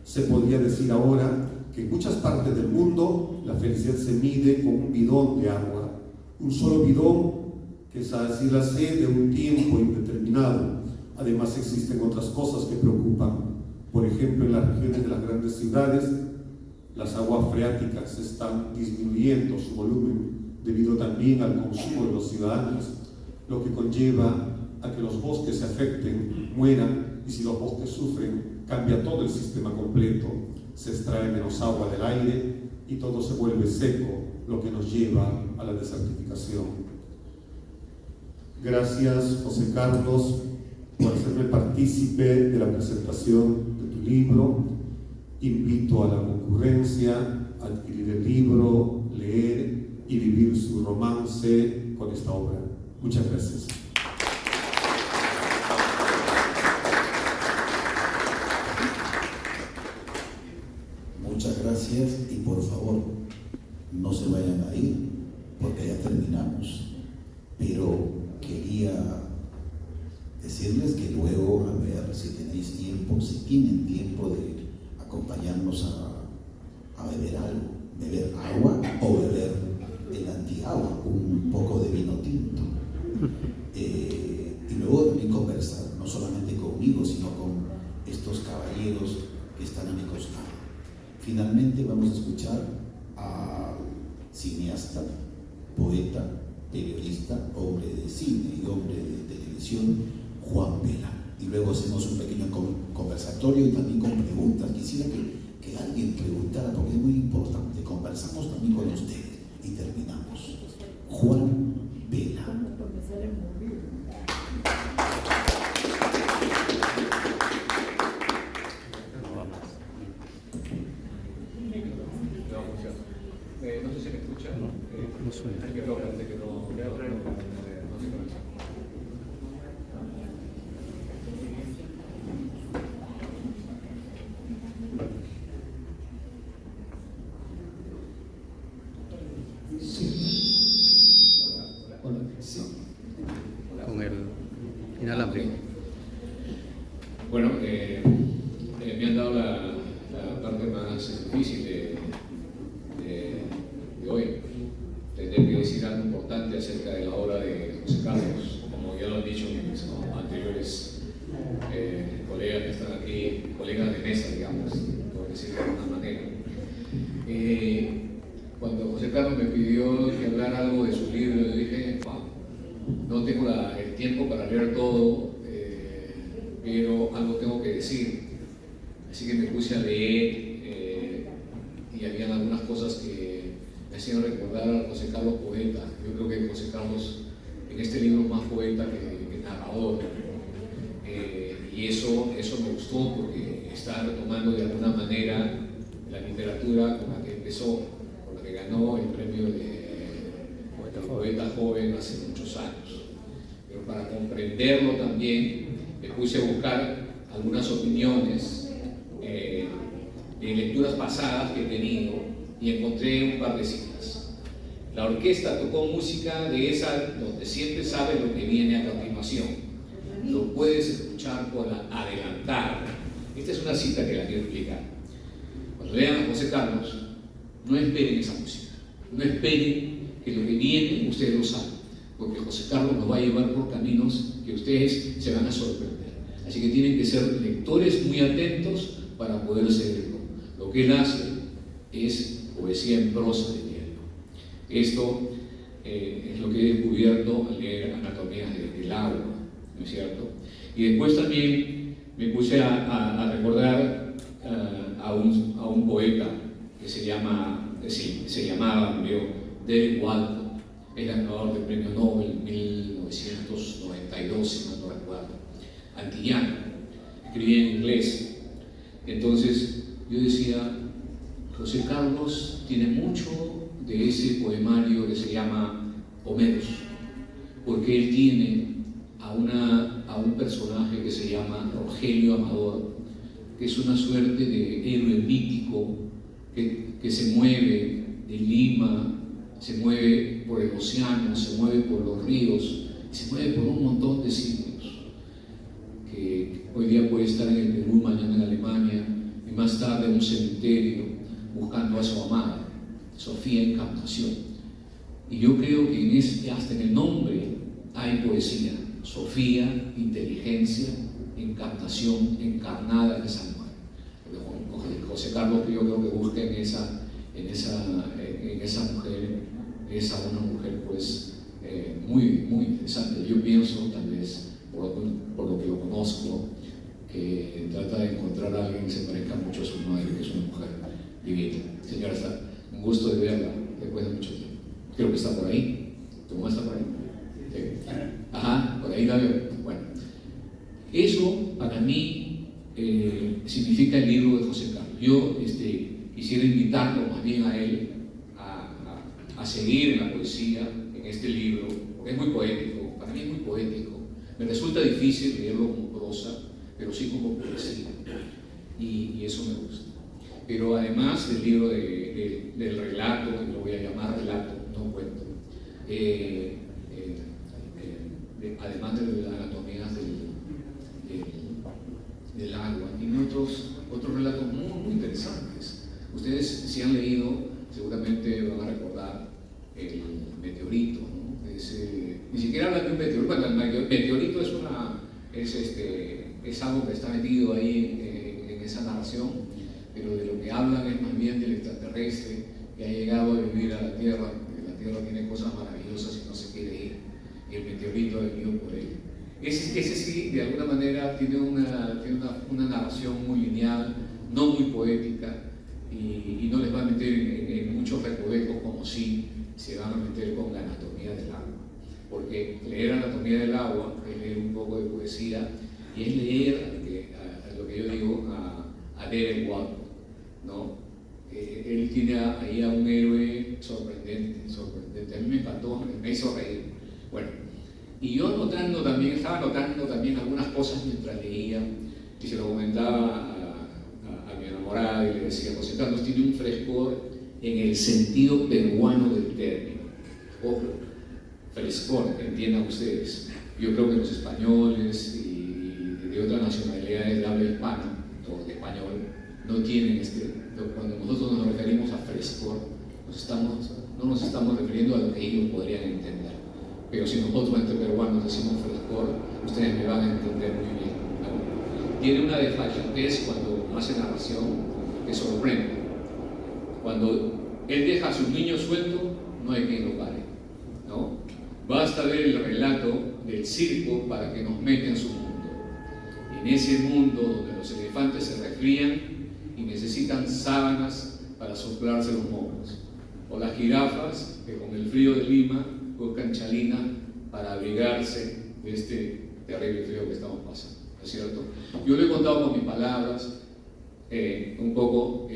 Se podría decir ahora que en muchas partes del mundo la felicidad se mide con un bidón de agua, un solo bidón que sacia la sed de un tiempo indeterminado. Además existen otras cosas que preocupan. Por ejemplo, en las regiones de las grandes ciudades, las aguas freáticas están disminuyendo su volumen debido también al consumo de los ciudadanos, lo que conlleva a que los bosques se afecten, mueran, y si los bosques sufren, cambia todo el sistema completo. Se extrae menos agua del aire y todo se vuelve seco, lo que nos lleva a la desertificación. Gracias, José Carlos, por hacerme partícipe de la presentación de tu libro. Invito a la concurrencia a adquirir el libro fe con esta obra. Muchas gracias.
Muchas gracias y por favor, no se vayan a ir porque ya terminamos. Pero quería decirles que luego, a ver si tenéis tiempo, si tienen tiempo de acompañarnos a beber algo, beber agua o beber el antiagua, un poco de vino tinto. Y luego también conversar, no solamente conmigo, sino con estos caballeros que están a mi costado. Finalmente vamos a escuchar a cineasta, poeta, periodista, hombre de cine y hombre de televisión, Juan Vela. Y luego hacemos un pequeño conversatorio y también con preguntas. Quisiera que alguien preguntara, porque es muy importante. Conversamos también con ustedes y terminamos. Juan Vela.
No sé si me escucha.
No suena.
Hay que parece que no se conecta. Hola. Sí.
Con el inalámbrico.
Bueno, me han dado la parte más difícil de hoy. Tendré que decir algo importante acerca de la obra de José Carlos, como ya lo han dicho mis anteriores colegas que están aquí, colegas de mesa, digamos, por decirlo de alguna manera. Cuando José Carlos me pidió que hablara algo de su libro, yo dije, wow, no tengo el tiempo para leer todo, pero algo tengo que decir. Así que me puse a leer y habían algunas cosas que me hacían recordar a José Carlos poeta. Yo creo que José Carlos en este libro es más poeta que narrador. Y eso me gustó porque está retomando de alguna manera la literatura con la que empezó, con la que ganó el premio de poeta joven hace muchos años. Pero para comprenderlo también me puse a buscar algunas opiniones de lecturas pasadas que he tenido y encontré un par de citas. La orquesta tocó música de esa donde siempre sabes lo que viene a continuación. Lo puedes escuchar por adelantar. Esta es una cita que la quiero explicar. Cuando lean a José Carlos, no esperen esa música. No esperen que lo que viene ustedes lo saben, porque José Carlos nos va a llevar por caminos que ustedes se van a sorprender. Así que tienen que ser lectores muy atentos para poder seguirlo. Lo que él hace es poesía en prosa de diálogo. Esto es lo que he descubierto al leer Anatomía del agua, ¿no es cierto? Y después también me puse a recordar a un poeta que se llamaba Derek Walcott, es ganador del premio Nobel en 1992, si no recuerdo, antillano, escribía en inglés. Entonces yo decía, José Carlos tiene mucho de ese poemario que se llama Homeros, porque él tiene a un personaje que se llama Rogelio Amador, que es una suerte de héroe mítico que se mueve de Lima, se mueve por el océano, se mueve por los ríos, se mueve por un montón de sitios, que hoy día puede estar en el Perú, mañana en Alemania, y más tarde en un cementerio buscando a su amada, Sofía Encarnación. Y yo creo que hasta en el nombre hay poesía. Sofía, inteligencia, encarnación, encarnada en esa mujer. José Carlos, yo creo que busca en esa mujer, es a una mujer pues muy, muy interesante. Yo pienso, tal vez por lo que lo conozco, que trata de encontrar a alguien que se parezca mucho a su madre, que es una mujer divina. Señora, está un gusto de verla después de mucho tiempo. Creo que está por ahí. ¿Tu mamá está por ahí? Sí. Ajá, por ahí la veo. Bueno, eso para mí significa el libro de José Carlos. Yo quisiera invitarlo más bien a él a seguir en la poesía,
en este libro, porque es muy poético, para mí es muy poético. Me resulta difícil leerlo como prosa, pero sí como poesía, y eso me gusta. Pero además del libro del relato, lo voy a llamar relato, no cuento, además de las anatomías del agua, tiene otros relatos muy interesantes. Ustedes, si han leído, seguramente van a recordar el meteorito, ¿no? Ni siquiera hablan de un meteorito. Bueno, el meteorito es algo que está metido ahí en esa narración, pero de lo que hablan es más bien del extraterrestre que ha llegado a vivir a la Tierra, porque la Tierra tiene cosas maravillosas y no se quiere ir, y el meteorito ha venido por él. Ese sí, de alguna manera, tiene una narración muy lineal, no muy poética, y no les va a meter en muchos recovecos como si se van a meter con la anatomía del agua. Porque leer anatomía del agua es leer un poco de poesía y es leer, a lo que yo digo, a Derek Walcott, ¿no? Él tiene ahí a un héroe sorprendente. A mí me encantó, me hizo reír. Bueno, y yo estaba anotando también algunas cosas mientras leía, y se lo comentaba a mi enamorada y le decía: José Carlos tiene un frescor en el sentido peruano del término. Ojo, frescor, entiendan ustedes. Yo creo que los españoles y de otras nacionalidades de habla hispana, o de español, no tienen cuando nosotros nos referimos a frescor, no nos estamos refiriendo a lo que ellos podrían entender. Pero si nosotros entre peruanos decimos frescor, ustedes me van a entender muy bien, ¿no? Tiene una desfachatez cuando hace narración que sorprende. Cuando él deja a sus niños sueltos, no hay quien lo pare, ¿no? Basta ver el relato del circo para que nos meta en su mundo. En ese mundo donde los elefantes se resfrían y necesitan sábanas para soplarse los mocos, o las jirafas que con el frío de Lima buscan chalina para abrigarse de este terrible frío que estamos pasando, ¿no es cierto? Yo lo he contado con mis palabras, un poco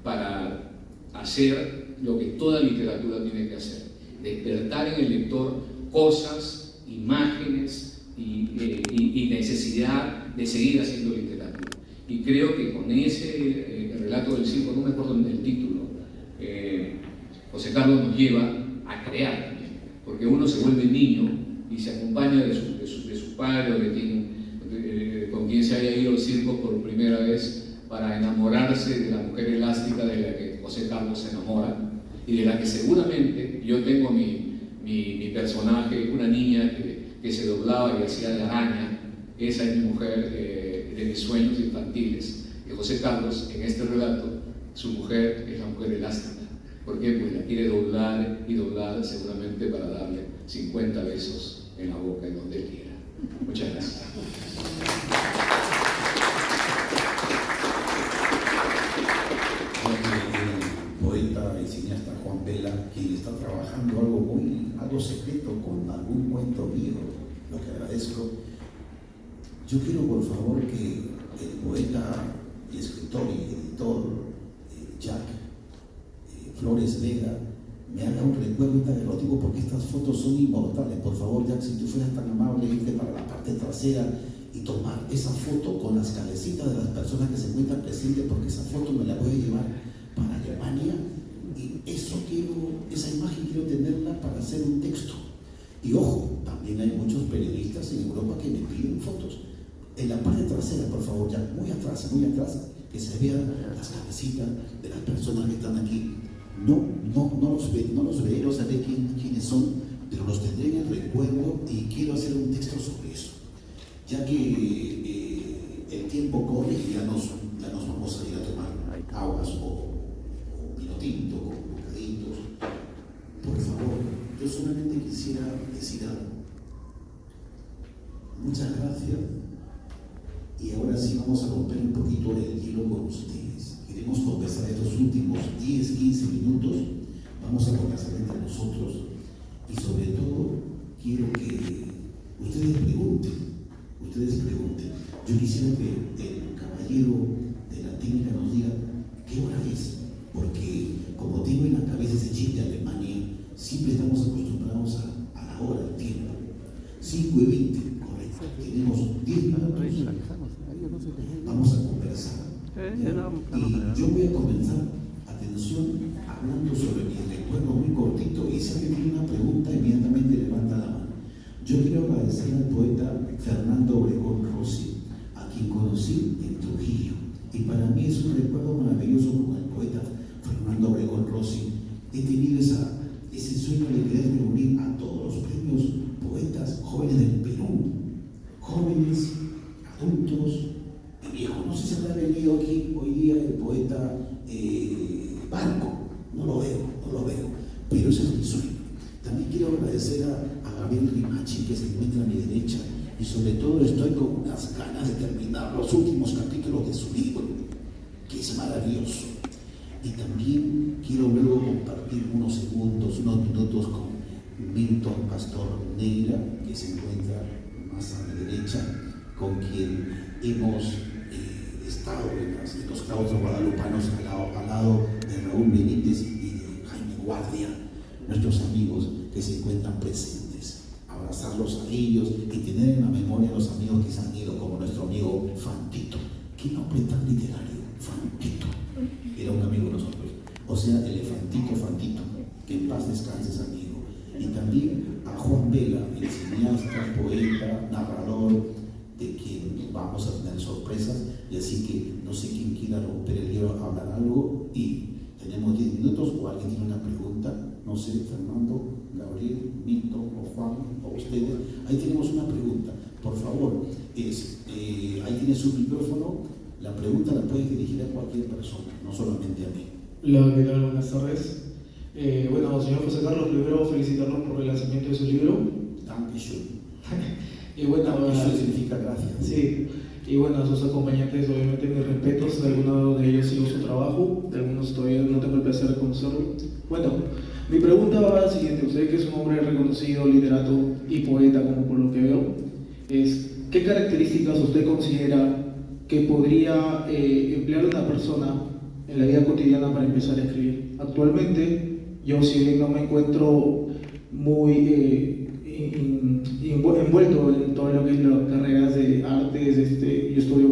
para hacer lo que toda literatura tiene que hacer: despertar en el lector cosas, imágenes y necesidad de seguir haciendo literatura. Y creo que con ese relato del circo, no me acuerdo del título, José Carlos nos lleva a crear también, porque uno se vuelve niño y se acompaña de su padre o con quien se haya ido al circo por primera vez, para enamorarse de la mujer elástica de la que José Carlos se enamora, y de la que seguramente yo tengo mi personaje, una niña que se doblaba y hacía de araña. Esa es mi mujer de mis sueños infantiles. Y José Carlos, en este relato, su mujer es la mujer elástica. ¿Por qué? Pues la quiere doblar y doblar, seguramente para darle 50 besos en la boca y donde él quiera. Muchas gracias.
El poeta y cineasta Juan Vela, quien está trabajando algo secreto con algún cuento mío, lo que agradezco. Yo quiero, por favor, que el poeta y escritor y editor Jack Flores Vega me haga un recuerdo tan erótico, porque estas fotos son inmortales. Por favor, Jack, si tú fueras tan amable, irte para la parte trasera y tomar esa foto con las cabecitas de las personas que se encuentran presentes, porque esa foto me la voy a llevar para Alemania, y esa imagen quiero tenerla para hacer un texto. Y ojo, también hay muchos periodistas en Europa que me piden fotos. En la parte trasera, por favor, ya muy atrás, que se vean las cabecitas de las personas que están aquí. No los veré, no sabré quiénes son, pero los tendré en el recuerdo y quiero hacer un texto sobre eso. Ya que el tiempo corre y ya nos vamos a ir a tomar aguas o vino tinto, con bocaditos. Por favor, yo solamente quisiera decir algo. Muchas gracias. Y ahora sí vamos a romper un poquito el hielo con ustedes. Queremos conversar estos últimos 10, 15 minutos. Vamos a conversar entre nosotros. Y sobre todo, quiero que ustedes pregunten. Yo quisiera que el caballero de la técnica nos diga qué hora es. Porque como tengo en la cabeza ese chip de Alemania, siempre estamos acostumbrados Y yo voy a comenzar, atención, hablando sobre mi recuerdo muy cortito, y si alguien tiene una pregunta, inmediatamente levanta la mano. Yo quiero agradecer al poeta Fernando Obregón Rossi, a quien conocí en Trujillo. Y para mí es un recuerdo maravilloso con el poeta Fernando Obregón Rossi. He tenido ese sueño de querer reunir a todos los premios poetas jóvenes del Perú, jóvenes, adultos y viejos. No sé si habrá venido aquí hoy día el poeta Barco, no lo veo, pero ese es mi sueño. También quiero agradecer a Gabriel Rimachi, que se encuentra a mi derecha, y sobre todo estoy con unas ganas de terminar los últimos capítulos de su libro, que es maravilloso. Y también quiero luego compartir unos segundos, unos minutos con Milton Pastor Neira, que se encuentra más a mi derecha, con quien hemos estado en los claustros guadalupanos al lado de Raúl Benítez y de Jaime Guardia, nuestros amigos que se encuentran presentes. Abrazarlos a ellos y tener en la memoria a los amigos que se han ido, como nuestro amigo Fantito. ¿Qué nombre tan literario? Fantito. Era un amigo de nosotros. O sea, Elefantito, Fantito. Que en paz descanses, amigo. Y también a Juan Vela, el cineasta, poeta, narrador, de quien vamos a tener sorpresas. Y así que no sé quién quiera romper el hielo, hablar algo. Y tenemos 10 minutos, o alguien tiene una pregunta. No sé, Fernando, Gabriel, Milton o Juan, o ustedes. Ahí tenemos una pregunta. Por favor, ahí tiene su micrófono. La pregunta la puedes dirigir a cualquier persona, no solamente a mí.
Hola, ¿qué tal? Buenas tardes. Bueno, señor José Carlos, primero felicitarlo por el lanzamiento de su libro.
Dankeschön.
Y bueno,
Dankeschön significa gracias.
Sí. Y bueno, a sus acompañantes, obviamente mis respetos. De algunos de ellos sigo su trabajo, de algunos todavía no tengo el placer de conocerlo. Bueno, mi pregunta va a la siguiente. Usted, que es un hombre reconocido, literato y poeta, como por lo que veo, es ¿qué características usted considera que podría emplear una persona en la vida cotidiana para empezar a escribir? Actualmente, yo, si bien no me encuentro muy envuelto en todo lo que es las carreras de artes, yo estudio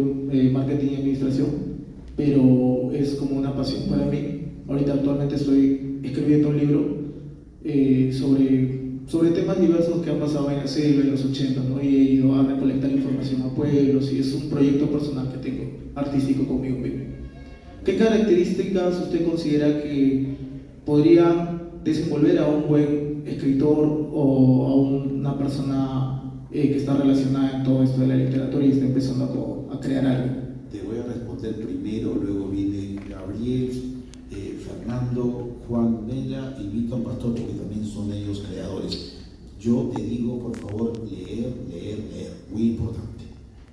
marketing y administración, pero es como una pasión para mí. Ahorita actualmente estoy escribiendo un libro sobre temas diversos que han pasado en la selva, en los 80, ¿no? Y he ido a recolectar información a pueblos, y es un proyecto personal que tengo, artístico, conmigo mismo. ¿Qué características usted considera que podría desenvolver a un buen escritor o a una persona que está relacionada en todo esto de la literatura y está empezando a crear algo?
Te voy a responder primero, luego viene Gabriel, Fernando, Juan Vela y Milton Pastor, porque también son ellos creadores. Yo te digo, por favor, leer, muy importante.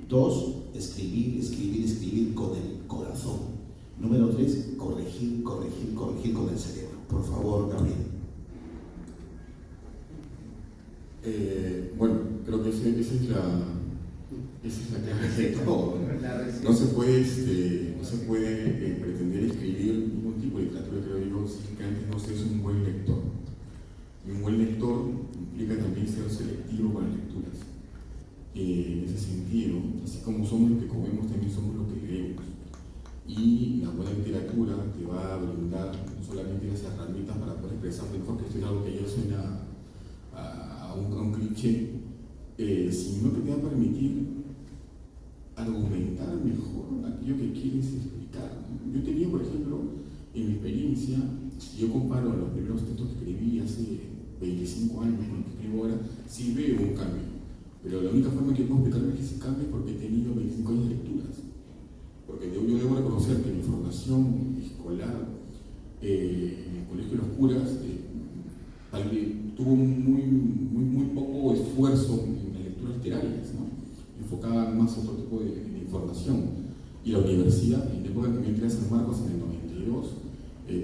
2, escribir con el corazón. Número 3, corregir con el cerebro. Por favor, Gabriel.
Bueno, creo que esa es la clave de todo. No se puede pretender escribir ningún tipo de literatura, creo yo, sin que antes no seas un buen lector. Y un buen lector implica también ser selectivo con las lecturas. En ese sentido, así como somos lo que comemos, también somos lo que leemos. Y la buena literatura te va a brindar no solamente las herramientas para poder expresarte mejor, que esto es algo que ya suena a un cliché, sino que te va a permitir argumentar mejor aquello que quieres explicar. Yo tenía, por ejemplo, en mi experiencia, si yo comparo los primeros textos que escribí hace 25 años con lo que escribo ahora, sí veo un cambio. Pero la única forma que puedo explicarme que ese cambio es porque he tenido 25 años de lecturas. Porque yo debo reconocer que mi formación escolar en el colegio de los curas tuvo muy poco esfuerzo en las lecturas literarias, ¿no? Enfocaban más otro tipo de información. Y la universidad, en la época en que me entré a San Marcos en el 92,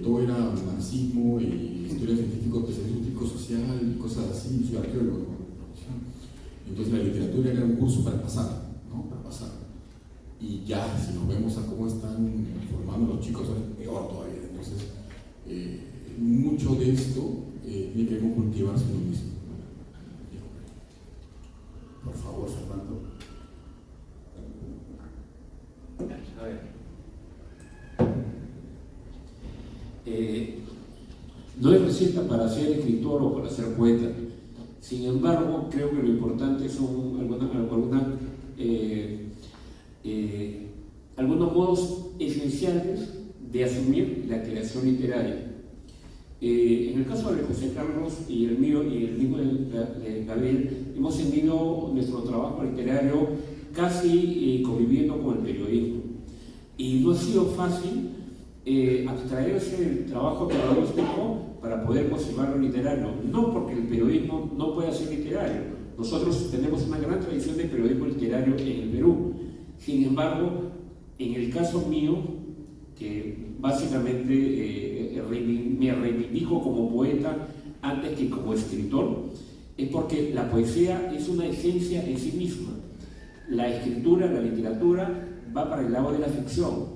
todo era marxismo y historia científica, especialismo social y cosas así. Soy arqueólogo de profesión. Entonces la literatura era un curso para pasar, ¿no? Para pasar. Y ya, si nos vemos a cómo están formando los chicos, es peor todavía. Entonces, mucho de esto tiene que ver con cultivarse uno mismo.
Por favor, Fernando.
A ver,
No es receta para ser escritor o para ser poeta. Sin embargo, creo que lo importante son algunos modos esenciales de asumir la creación literaria. En el caso de José Carlos y el mío y el mismo de Gabriel, hemos tenido nuestro trabajo literario casi conviviendo con el periodismo. Y no ha sido fácil abstraerse del trabajo periodístico para poder conservar lo literario. No porque el periodismo no pueda ser literario. Nosotros tenemos una gran tradición de periodismo literario en el Perú. Sin embargo, en el caso mío, que básicamente me reivindico como poeta antes que como escritor, es porque la poesía es una esencia en sí misma. La escritura, la literatura, va para el lado de la ficción.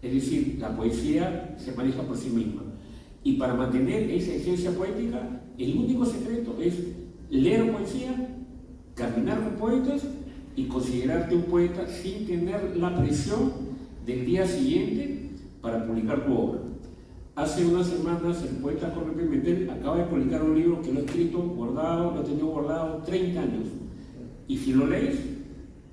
Es decir, la poesía se maneja por sí misma. Y para mantener esa esencia poética, el único secreto es leer poesía, caminar con poetas y considerarte un poeta sin tener la presión del día siguiente para publicar tu obra. Hace unas semanas el poeta Jorge Pimentel acaba de publicar un libro que lo he escrito, guardado, lo he tenido guardado 30 años. Y si lo lees,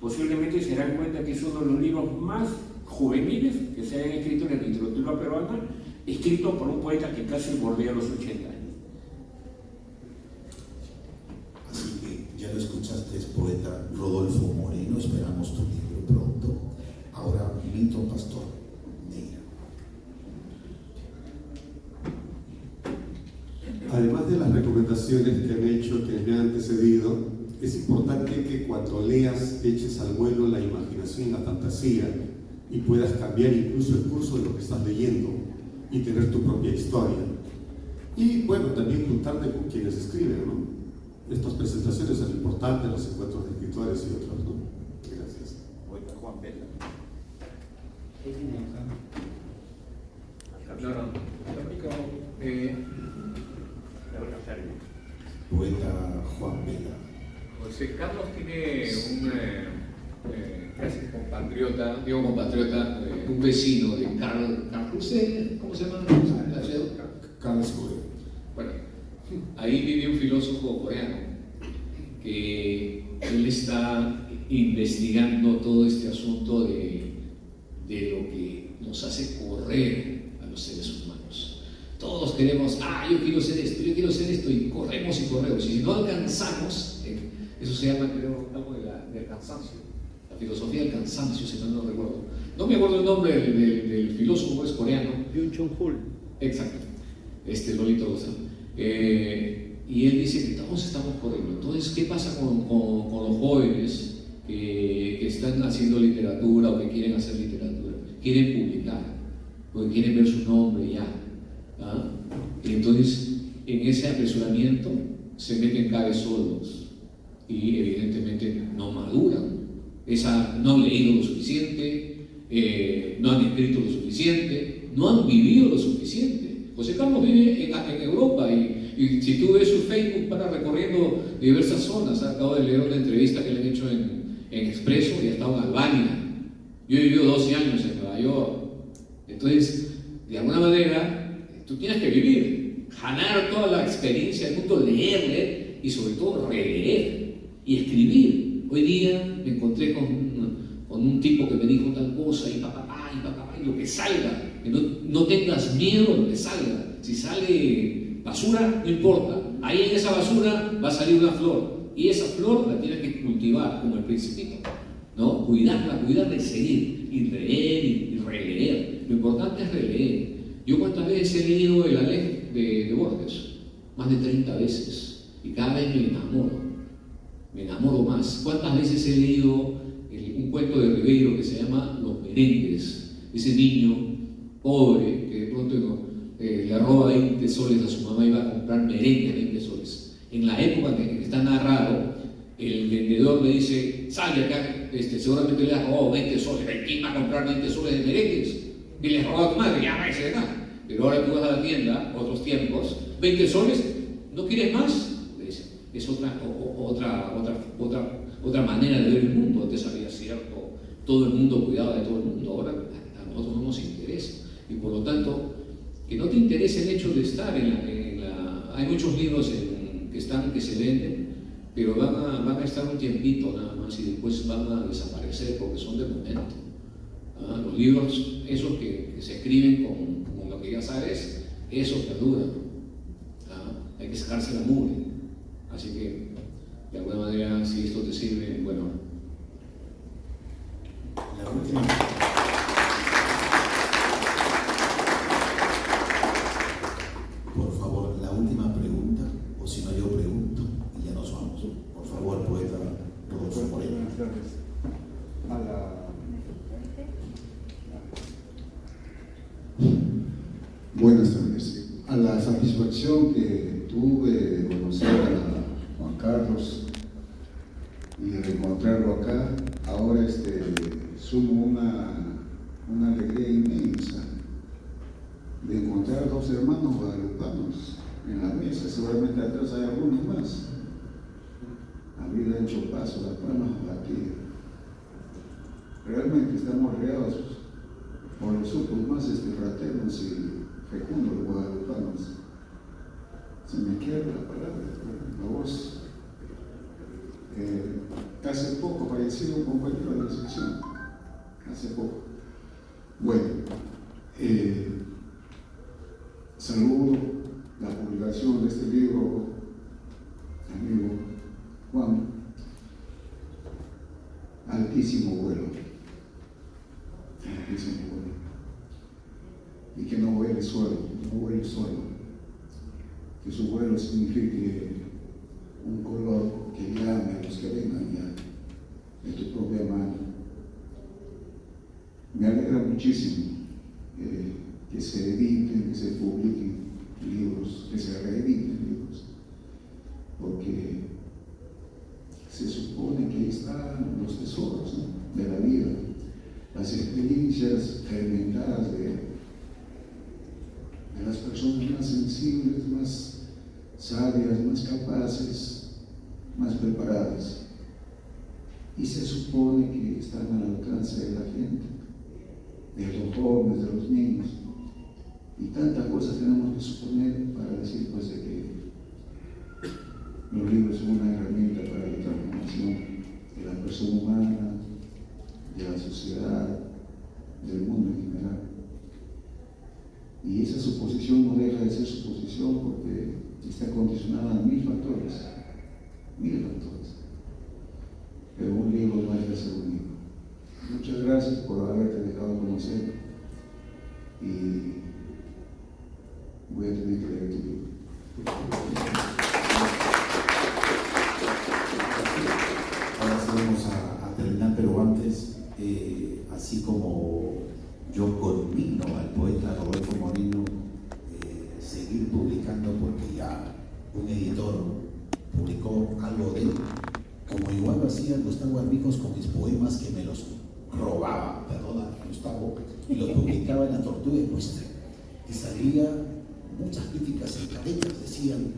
posiblemente se darán cuenta que es uno de los libros más juveniles que se hayan escrito en la literatura peruana, escrito por un poeta que casi bordea los 80 años.
Así que ya lo escuchaste, es poeta Rodolfo Moreno, esperamos tu libro pronto. Ahora, Milton Pastor Neira.
Además de las recomendaciones que han hecho, que me han antecedido, es importante que cuando leas eches al vuelo la imaginación y la fantasía y puedas cambiar incluso el curso de lo que estás leyendo y tener tu propia historia. Y bueno, también juntarte con quienes escriben, ¿no? Estas presentaciones son importantes, los encuentros de escritores y otros, ¿no? Gracias.
Juan Vela.
Poeta Juan Vela.
José Carlos tiene un casi compatriota, digo compatriota, un vecino de Carl Husserl, ¿cómo se llama?
Carl Husserl.
Bueno, ahí vive un filósofo coreano que él está investigando todo este asunto de lo que nos hace correr a los seres humanos. Todos queremos, yo quiero ser esto, y corremos, y si no alcanzamos, eso se llama, creo, algo del cansancio, la filosofía del cansancio, si no recuerdo. No me acuerdo el nombre del filósofo, es coreano.
Byung-Chul.
Exacto, Lolito Gozán. Y él dice que todos estamos corriendo. Entonces, ¿qué pasa con los jóvenes que están haciendo literatura o que quieren hacer literatura? Quieren publicar, porque quieren ver su nombre ya. Y entonces, en ese apresuramiento, se meten cabezolos y evidentemente no maduran. No han leído lo suficiente, no han escrito lo suficiente, no han vivido lo suficiente. José Carlos vive en Europa y si tú ves su Facebook para recorriendo diversas zonas. Acabo de leer una entrevista que le han hecho en Expreso y ha estado en Albania. Yo he vivido 12 años en Nueva York. Entonces, de alguna manera, tú tienes que vivir, ganar toda la experiencia del mundo, leer y sobre todo releer y escribir. Hoy día me encontré con un tipo que me dijo tal cosa y lo que salga, que no tengas miedo a lo que salga. Si sale basura, no importa, ahí en esa basura va a salir una flor y esa flor la tienes que cultivar como el principito, ¿no? Cuidarla y seguir y leer y releer. Lo importante es releer. Yo cuántas veces he leído el Aleph de Borges, más de 30 veces, y cada vez me enamoro más. ¿Cuántas veces he leído un cuento de Ribeiro que se llama Los Merengues? Ese niño pobre que de pronto le roba 20 soles a su mamá y va a comprar merengue 20 soles. En la época que está narrado, el vendedor le dice, sale acá, seguramente le has robado 20 soles, ¿quién va a comprar 20 soles de merengues? Y le has robado a tu madre, ya váyase de acá. Pero ahora tú vas a la tienda, otros tiempos, 20 soles, ¿no quieres más? Es otra manera de ver el mundo. Antes había cierto, todo el mundo cuidaba de todo el mundo, ahora a nosotros no nos interesa. Y por lo tanto, que no te interese el hecho de estar hay muchos libros que se venden, pero van a estar un tiempito nada más y después van a desaparecer porque son de momento. Los libros, esos que se escriben con lo que ya sabes, esos perduran. Hay que sacarse la mugre. Así que, de alguna manera, si esto te sirve, bueno.
La última. Por favor, la última pregunta, o si no yo pregunto, y ya nos vamos. Por favor, poeta Rodolfo Moreno.
Buenas tardes. A la satisfacción que tuve de conocer a Juan Carlos y de encontrarlo acá, ahora sumo una alegría inmensa de encontrar dos hermanos guadalupanos en la mesa. Seguramente atrás hay algunos más. Había hecho paso las palmas aquí. Realmente estamos regados por los ojos más fraternos y fecundos guadalupanos. Se me quiebra la palabra, la voz. Hace poco falleció un compañero de la sección. Hace poco. Bueno, saludo la publicación de este libro, amigo Juan. Altísimo vuelo. Altísimo vuelo. Y que no vuele solo, que su vuelo signifique un color que llame a los que vengan ya de tu propia mano. Me alegra muchísimo que se editen, que se publiquen libros, que se reediten libros, porque se supone que están los tesoros, ¿no?, de la vida, las experiencias fermentadas de las personas más sensibles, más sabias, más capaces, más preparadas. Y se supone que están al alcance de la gente, de los jóvenes, de los niños. Y tantas cosas tenemos que suponer para decir pues de que los libros son una herramienta para la transformación de la persona humana, de la sociedad, del mundo en general. Y esa suposición no deja de ser suposición porque está condicionada a mil factores. Pero un libro no deja de ser un libro. Muchas gracias por haberte dejado conocer y voy a tener que leer tu libro.
Ahora sí vamos a terminar, pero antes, así como yo conmino al poeta Rodolfo Moreno seguir publicando, porque ya un editor publicó algo de él, como igual lo hacía Gustavo Armijos con mis poemas, que me los robaba, perdona Gustavo, y los publicaba en La Tortuga Ecuestre, y salía muchas críticas encaretas, decían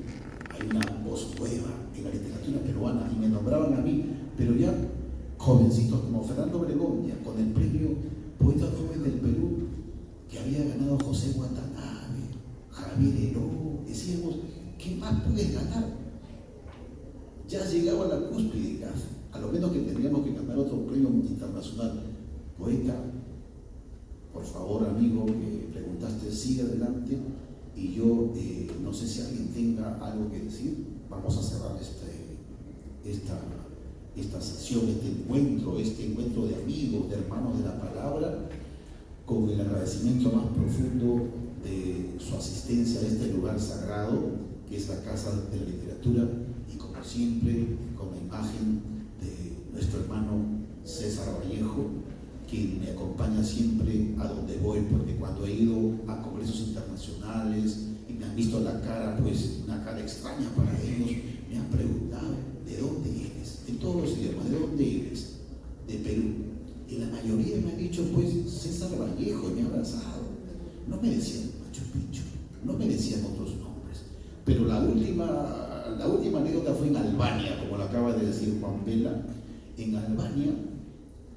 hay una voz nueva en la literatura peruana, y me nombraban a mí, pero ya jovencitos como Fernando Obregón, ya con el premio Poeta Joven del Perú, que había ganado José Watanabe, Javier Heró, decíamos, ¿qué más puedes ganar? Ya has llegado a la cúspide, a lo menos que tendríamos que ganar otro premio internacional. Poeta, por favor, amigo, que preguntaste, sigue adelante, y yo no sé si alguien tenga algo que decir. Vamos a cerrar esta sesión, este encuentro de amigos, de hermanos de la palabra, con el agradecimiento más profundo de su asistencia a este lugar sagrado, que es la Casa de la Literatura, y como siempre, con la imagen de nuestro hermano César Vallejo, quien me acompaña siempre a donde voy, porque cuando he ido a congresos internacionales y me han visto la cara, pues una cara extraña para ellos, me han preguntado, ¿de dónde eres? En todos los idiomas, ¿de dónde eres? De Perú. Y la mayoría me ha dicho, pues, César Vallejo, y me ha abrazado. No me decían Machu Picchu, no me decían otros nombres. Pero la última anécdota fue en Albania, como lo acaba de decir Juan Vela. En Albania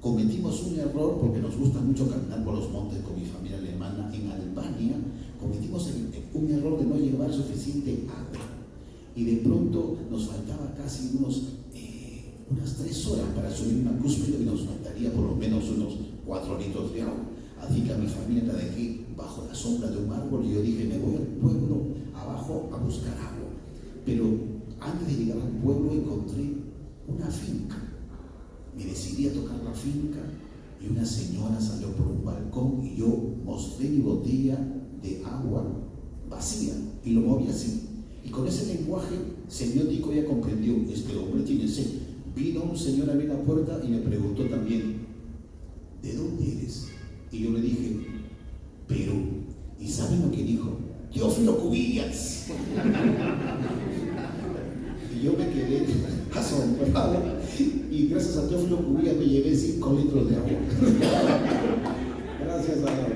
cometimos un error, porque nos gusta mucho caminar por los montes con mi familia alemana. En Albania cometimos un error de no llevar suficiente agua y de pronto nos faltaba casi unas 3 horas para subir una cúspide y nos faltaría por lo menos unos 4 litros de agua. Así que a mi familia la dejé bajo la sombra de un árbol y yo dije, me voy al pueblo abajo a buscar agua. Pero antes de llegar al pueblo encontré una finca. Me decidí a tocar la finca y una señora salió por un balcón y yo mostré mi botella de agua vacía y lo moví así. Y con ese lenguaje semiótico ella comprendió, este hombre tiene sed. Vino un señor a abrir la puerta y me preguntó también, ¿de dónde eres? Y yo le dije, Perú. ¿Y saben lo que dijo? Teófilo Cubillas. Y yo me quedé asombrado. Y gracias a Teófilo Cubillas me llevé 5 litros de agua. Gracias a agua.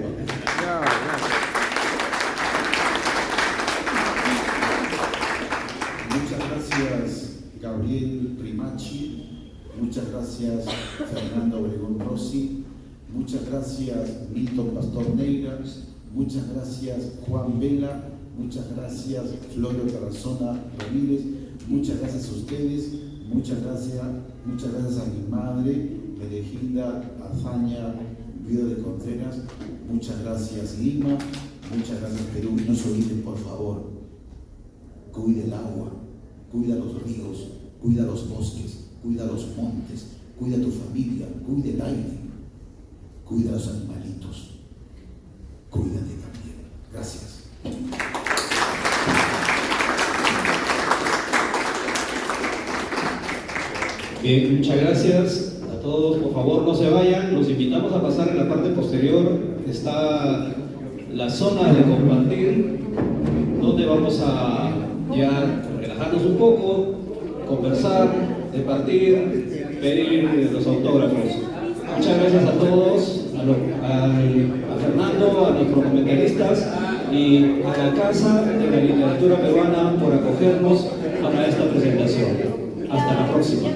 Muchas gracias, Gabriel Primachi. Muchas gracias, Fernando Obregón Rossi. Muchas gracias, Milton Pastor Neira. Muchas gracias, Juan Vela. Muchas gracias, Florio Tarazona Ramírez. Muchas gracias a ustedes. Muchas gracias a mi madre, Meregilda Azaña Viuda de Contreras. Muchas gracias, Lima. Muchas gracias, Perú. No se olviden, por favor, cuida el agua, cuida los ríos, cuida los bosques, cuida los montes, cuida tu familia, cuida el aire, cuida los animalitos, cuídate también. Gracias.
Bien, muchas gracias a todos. Por favor, no se vayan. Los invitamos a pasar en la parte posterior. Está la zona de compartir, donde vamos a ya relajarnos un poco, conversar, departir, pedir los autógrafos. Muchas gracias a todos, a Fernando, a nuestros comentaristas y a la Casa de la Literatura Peruana por acogernos para esta presentación. Hasta la próxima.